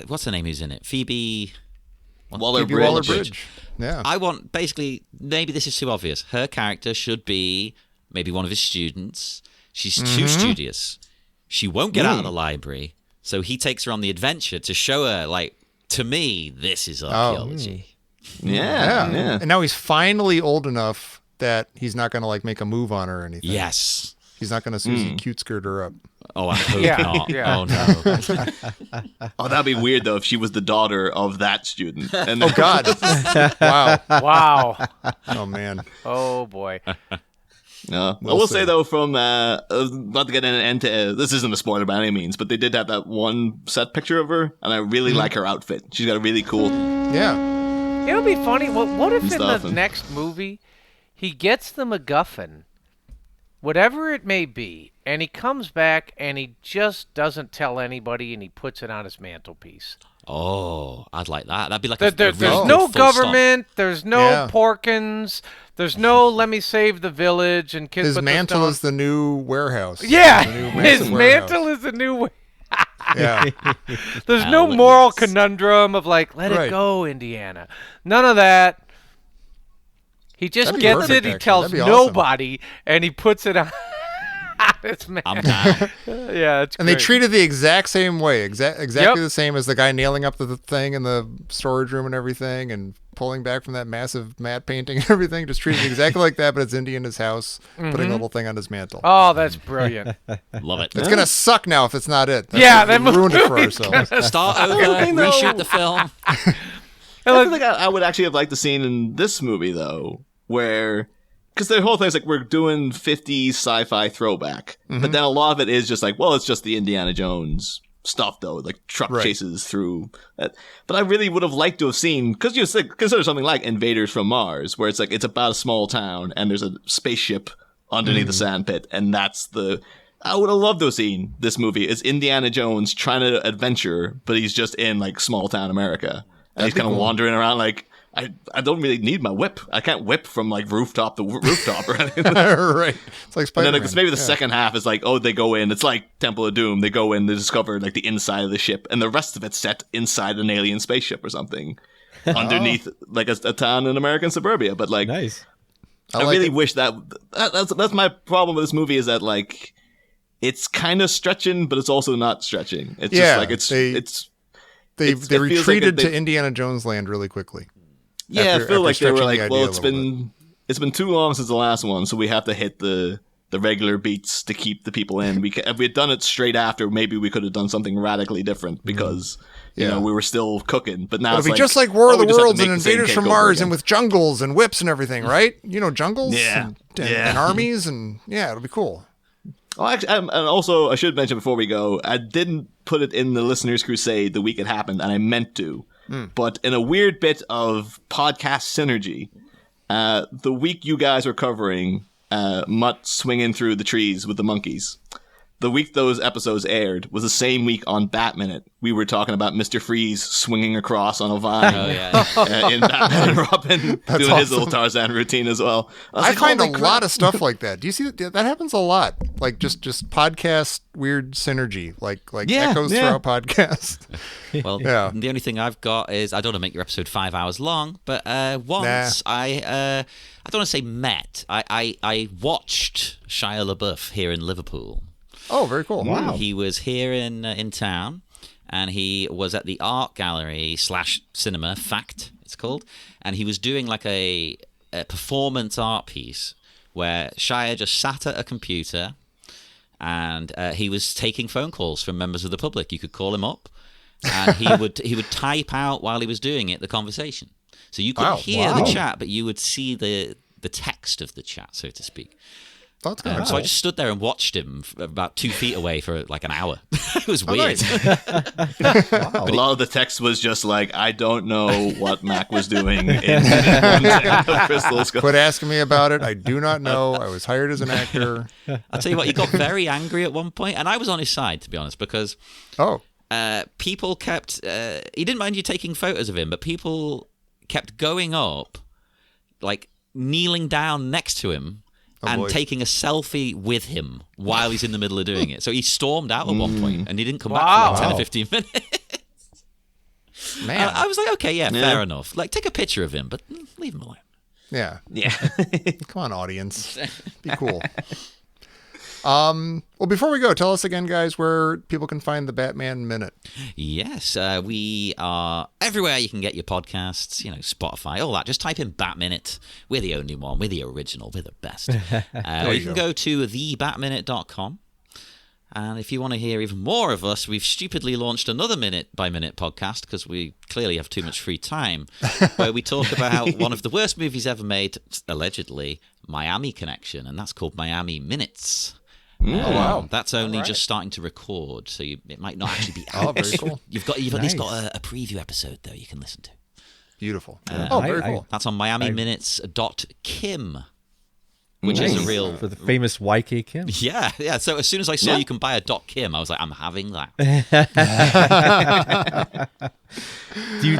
Speaker 6: what's her name who's in it? Phoebe
Speaker 2: Phoebe Waller-Bridge. Yeah.
Speaker 6: I want, basically, maybe this is too obvious. Her character should be maybe one of his students. She's too studious. She won't get out of the library. So he takes her on the adventure to show her, like, to me, this is archaeology.
Speaker 5: Yeah.
Speaker 2: And now he's finally old enough that he's not going to like make a move on her or anything.
Speaker 6: Yes.
Speaker 2: He's not going to Susie cute skirt her up.
Speaker 6: Oh, I hope
Speaker 4: Yeah,
Speaker 6: not.
Speaker 4: yeah.
Speaker 6: Oh, no.
Speaker 5: Oh, that'd be weird though if she was the daughter of that student. And
Speaker 2: Oh God! Wow.
Speaker 4: Wow.
Speaker 2: Oh man.
Speaker 4: Oh boy.
Speaker 5: No, I
Speaker 2: We'll
Speaker 5: will
Speaker 2: see.
Speaker 5: say though, from not to get into this isn't a spoiler by any means, but they did have that one set picture of her, and I really like her outfit. She's got a really cool.
Speaker 2: Yeah.
Speaker 4: It would be funny. What if in
Speaker 5: Stuff
Speaker 4: the
Speaker 5: and-
Speaker 4: next movie he gets the MacGuffin, whatever it may be, and he comes back and he just doesn't tell anybody and he puts it on his mantelpiece?
Speaker 6: Oh, I'd like that. That'd be like
Speaker 4: There's
Speaker 6: really
Speaker 4: no
Speaker 6: good full stop.
Speaker 4: government. There's no
Speaker 2: Yeah.
Speaker 4: Porkins. There's no let me save the village and kids.
Speaker 2: His
Speaker 4: put the
Speaker 2: mantle
Speaker 4: stone-
Speaker 2: is the new warehouse.
Speaker 4: Yeah,
Speaker 2: The new
Speaker 4: his
Speaker 2: massive warehouse.
Speaker 4: mantle is the new.
Speaker 2: Yeah.
Speaker 4: There's
Speaker 6: Hell,
Speaker 4: no moral
Speaker 6: yes.
Speaker 4: conundrum of like, let it
Speaker 2: Right.
Speaker 4: go, Indiana. None of that. He just
Speaker 2: That'd be
Speaker 4: gets
Speaker 2: perfect,
Speaker 4: it. He
Speaker 2: actually.
Speaker 4: tells
Speaker 2: That'd be awesome.
Speaker 4: nobody, and he puts it on his man.
Speaker 6: I'm down.
Speaker 4: Yeah, it's
Speaker 2: And they
Speaker 4: great.
Speaker 2: treat it the exact same way, exactly
Speaker 4: Yep.
Speaker 2: the same as the guy nailing up the thing in the storage room and everything, and pulling back from that massive matte painting and everything. Just treat it exactly like that, but it's Indy in his house, putting a little thing on his mantle.
Speaker 4: Oh, that's brilliant.
Speaker 6: Love it.
Speaker 2: It's gonna suck now if it's not it. That's
Speaker 4: Yeah,
Speaker 2: it.
Speaker 4: that
Speaker 2: We ruined it for
Speaker 4: movie's
Speaker 2: ourselves.
Speaker 6: Start over, reshoot the film.
Speaker 5: I feel like I would actually have liked the scene in this movie though, where because the whole thing's like we're doing 50s sci-fi throwback, but then a lot of it is just like, well, it's just the Indiana Jones stuff though, like truck
Speaker 2: Right.
Speaker 5: chases through that. But I really would have liked to have seen, because you consider something like Invaders from Mars, where it's like it's about a small town and there's a spaceship underneath the sandpit, and that's the. I would have loved to have seen this movie. It's Indiana Jones trying to adventure, but he's just in like small town America, and he's kind of wandering around like. I don't really need my whip. I can't whip from like rooftop to rooftop or anything.
Speaker 2: Right. It's like
Speaker 5: And
Speaker 2: Spider-Man.
Speaker 5: then like, maybe the second half is like, oh, they go in. It's like Temple of Doom. They go in, they discover like the inside of the ship, and the rest of it's set inside an alien spaceship or something, underneath like a town in American suburbia. But like,
Speaker 3: Nice.
Speaker 5: I
Speaker 2: like
Speaker 5: really
Speaker 2: it.
Speaker 5: wish that's my problem with this movie is that like, it's kind of stretching, but it's also not stretching. It's
Speaker 2: Yeah,
Speaker 5: just like
Speaker 2: They
Speaker 5: it feels like
Speaker 2: retreated
Speaker 5: they-
Speaker 2: to Indiana Jones land really quickly.
Speaker 5: Yeah,
Speaker 2: after-
Speaker 5: I feel
Speaker 2: after
Speaker 5: like they were
Speaker 2: stretching the
Speaker 5: like,
Speaker 2: idea
Speaker 5: well,
Speaker 2: a
Speaker 5: it's been too long since the last one, so we have to hit the regular beats to keep the people in. If we had done it straight after, maybe we could have done something radically different because you know we were still cooking. But now
Speaker 2: It'll
Speaker 5: it's
Speaker 2: be
Speaker 5: like,
Speaker 2: just like War of
Speaker 5: we
Speaker 2: the
Speaker 5: just have to
Speaker 2: Worlds
Speaker 5: make
Speaker 2: and
Speaker 5: the same
Speaker 2: Invaders from
Speaker 5: cake over
Speaker 2: Mars
Speaker 5: again.
Speaker 2: and with jungles and whips and everything, right? You know, jungles
Speaker 5: Yeah.
Speaker 2: and armies and yeah, it'll be cool.
Speaker 5: Oh, actually, and also I should mention before we go, I didn't put it in the Listeners Crusade the week it happened, and I meant to. But in a weird bit of podcast synergy, the week you guys were covering Mutt swinging through the trees with the monkeys, the week those episodes aired was the same week on Batminute. We were talking about Mr. Freeze swinging across on a vine
Speaker 6: Oh, yeah.
Speaker 5: in Batman and Robin, doing his little Tarzan routine as well. was
Speaker 2: I
Speaker 5: like,
Speaker 2: find a
Speaker 5: holy crap.
Speaker 2: lot of stuff like that. Do you see that? That happens a lot. Like just podcast weird synergy, like
Speaker 5: Yeah,
Speaker 2: echoes
Speaker 5: yeah.
Speaker 2: throughout podcast.
Speaker 6: Well,
Speaker 2: Yeah.
Speaker 6: the only thing I've got is I don't want to make your episode 5 hours long, but once I don't want to say met. I watched Shia LaBeouf here in Liverpool.
Speaker 2: Oh, very cool.
Speaker 3: Wow.
Speaker 6: He was here in town, and he was at the art gallery / cinema, Fact it's called, and he was doing like a performance art piece where Shia just sat at a computer and he was taking phone calls from members of the public. You could call him up, and he would type out while he was doing it the conversation. So you couldn't hear the chat, but you would see the text of the chat, so to speak.
Speaker 2: That's kind of
Speaker 6: So
Speaker 2: cool.
Speaker 6: I just stood there and watched him about 2 feet away for like an hour. It was weird.
Speaker 5: A lot of the text was just like, I don't know what Mac was doing in 110 of Crystal Skull.
Speaker 2: Quit asking me about it. I do not know. I was hired as an actor.
Speaker 6: I'll tell you what, he got very angry at one point, and I was on his side, to be honest, because people kept... he didn't mind you taking photos of him, but people kept going up, like kneeling down next to him, and taking a selfie with him while he's in the middle of doing it. So he stormed out at one point, and he didn't come back for like 10 or 15 minutes.
Speaker 2: Man.
Speaker 6: I was like, okay, fair enough. Like, take a picture of him, but leave him alone.
Speaker 2: Yeah.
Speaker 5: Yeah.
Speaker 2: Come on, audience. Be cool. Well, before we go, tell us again, guys, where people can find the Batman Minute.
Speaker 6: Yes, we are everywhere you can get your podcasts, Spotify, all that. Just type in Batminute. We're the only one. We're the original. We're the best. Or you can go to thebatminute.com. And if you want to hear even more of us, we've stupidly launched another Minute by Minute podcast because we clearly have too much free time, where we talk about one of the worst movies ever made, allegedly, Miami Connection, and that's called Miami Minutes.
Speaker 2: Wow.
Speaker 6: That's only just starting to record, so it might not actually be out.
Speaker 2: Very cool.
Speaker 6: You've at least got a preview episode, though, you can listen to.
Speaker 2: Beautiful.
Speaker 3: Very
Speaker 2: cool.
Speaker 6: That's on miamiminutes.kim, which is a real...
Speaker 3: For the famous YK Kim.
Speaker 6: Yeah. So as soon as I saw you can buy a .kim, I was like, I'm having that.
Speaker 3: Do you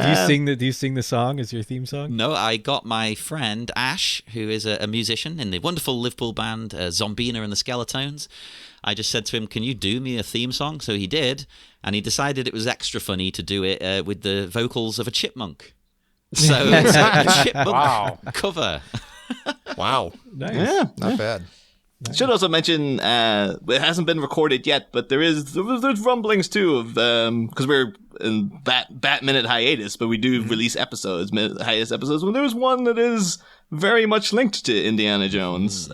Speaker 3: sing the song as your theme song?
Speaker 6: No, I got my friend Ash, who is a musician in the wonderful Liverpool band Zombina and the Skeletones. I just said to him, can you do me a theme song? So he did, and he decided it was extra funny to do it with the vocals of a chipmunk. So it's a chipmunk cover.
Speaker 2: Wow.
Speaker 3: Nice.
Speaker 5: Yeah.
Speaker 2: Not bad.
Speaker 5: Should also mention, it hasn't been recorded yet, but there's rumblings too of, because we're in Bat Minute hiatus, but we do release hiatus episodes, when there's one that is very much linked to Indiana Jones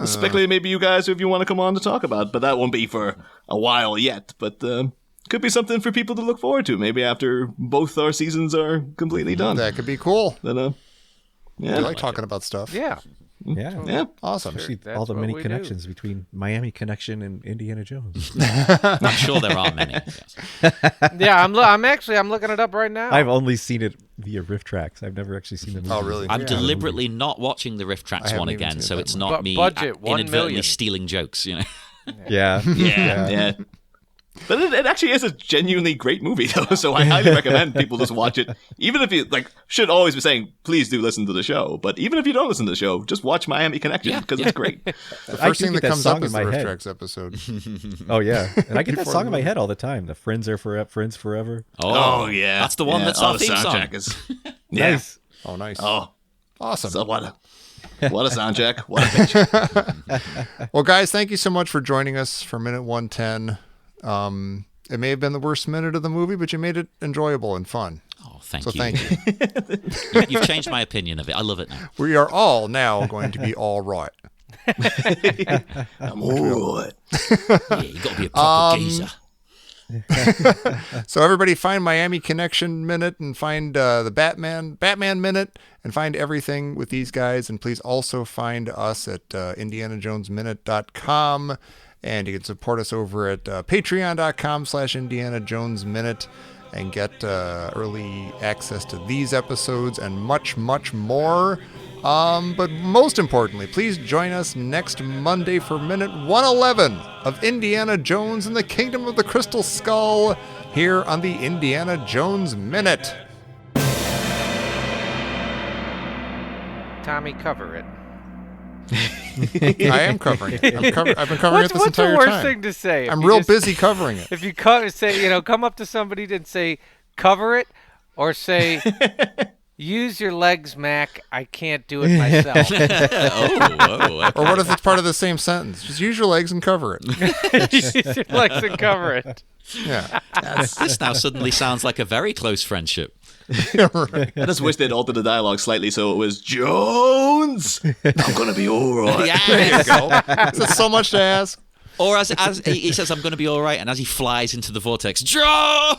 Speaker 5: speculating maybe you guys, if you want to come on to talk about, but that won't be for a while yet, but could be something for people to look forward to, maybe after both our seasons are completely done.
Speaker 2: That could be cool.
Speaker 5: Then,
Speaker 2: I like talking about stuff.
Speaker 4: Yeah.
Speaker 3: Yeah.
Speaker 2: Awesome.
Speaker 3: Actually,
Speaker 4: That's
Speaker 3: all the
Speaker 4: what
Speaker 3: many
Speaker 4: we
Speaker 3: connections between Miami Connection and Indiana Jones.
Speaker 6: I'm sure there are many. Yes.
Speaker 4: Yeah, I'm looking it up right now.
Speaker 3: I've only seen it via riff tracks. I've never actually seen the movie.
Speaker 2: Oh, really?
Speaker 6: I'm deliberately not watching the riff tracks
Speaker 2: I
Speaker 6: one
Speaker 2: haven't even
Speaker 6: again,
Speaker 2: seen
Speaker 6: so
Speaker 2: that
Speaker 6: it's
Speaker 2: one.
Speaker 6: not me
Speaker 4: Budget, $1
Speaker 6: inadvertently
Speaker 4: million.
Speaker 6: stealing jokes,
Speaker 3: Yeah.
Speaker 5: Yeah. But it actually is a genuinely great movie, though, so I highly recommend people just watch it. Even if you, should always be saying, please do listen to the show, but even if you don't listen to the show, just watch Miami Connection, because it's great.
Speaker 2: The first thing that comes up is the Riff
Speaker 3: head.
Speaker 2: Tracks episode.
Speaker 3: Oh, yeah. And I get that song in my head all the time. The Friends Are Friends Forever.
Speaker 5: Oh, yeah.
Speaker 6: That's the one that's our theme song.
Speaker 5: Is, yeah.
Speaker 3: Nice.
Speaker 2: Oh, nice.
Speaker 5: Oh,
Speaker 2: Awesome.
Speaker 5: so what a soundtrack. What a picture.
Speaker 2: Well, guys, thank you so much for joining us for Minute 110. It may have been the worst minute of the movie, but you made it enjoyable and fun.
Speaker 6: Oh, thank
Speaker 2: So
Speaker 6: you.
Speaker 2: thank you.
Speaker 6: You've changed my opinion of it. I love it now.
Speaker 2: We are all now going to be all right.
Speaker 5: I'm all right.
Speaker 6: Yeah, you got to be a proper geezer.
Speaker 2: So everybody find Miami Connection Minute and find the Batman Minute and find everything with these guys. And please also find us at IndianaJonesMinute.com. And you can support us over at patreon.com/Indiana Jones Minute and get early access to these episodes and much, much more. But most importantly, please join us next Monday for Minute 111 of Indiana Jones and the Kingdom of the Crystal Skull here on the Indiana Jones Minute.
Speaker 4: Tommy, cover it.
Speaker 2: I am covering it. I've been covering it this
Speaker 4: What's the
Speaker 2: entire
Speaker 4: worst
Speaker 2: time.
Speaker 4: thing to say?
Speaker 2: I'm real busy covering it.
Speaker 4: If you say, come up to somebody and say, cover it, or say, use your legs, Mac. I can't do it myself.
Speaker 6: Okay.
Speaker 2: Or what if it's part of the same sentence? Just use your legs and cover it.
Speaker 4: Use your legs and cover it.
Speaker 2: Yeah.
Speaker 6: This now suddenly sounds like a very close friendship.
Speaker 2: Right.
Speaker 5: I just wish they'd altered the dialogue slightly so it was Jones. I'm gonna be all right.
Speaker 2: There you go. Is that so much to ask?
Speaker 6: Or as he says, I'm going to be all right, and as he flies into the vortex, John!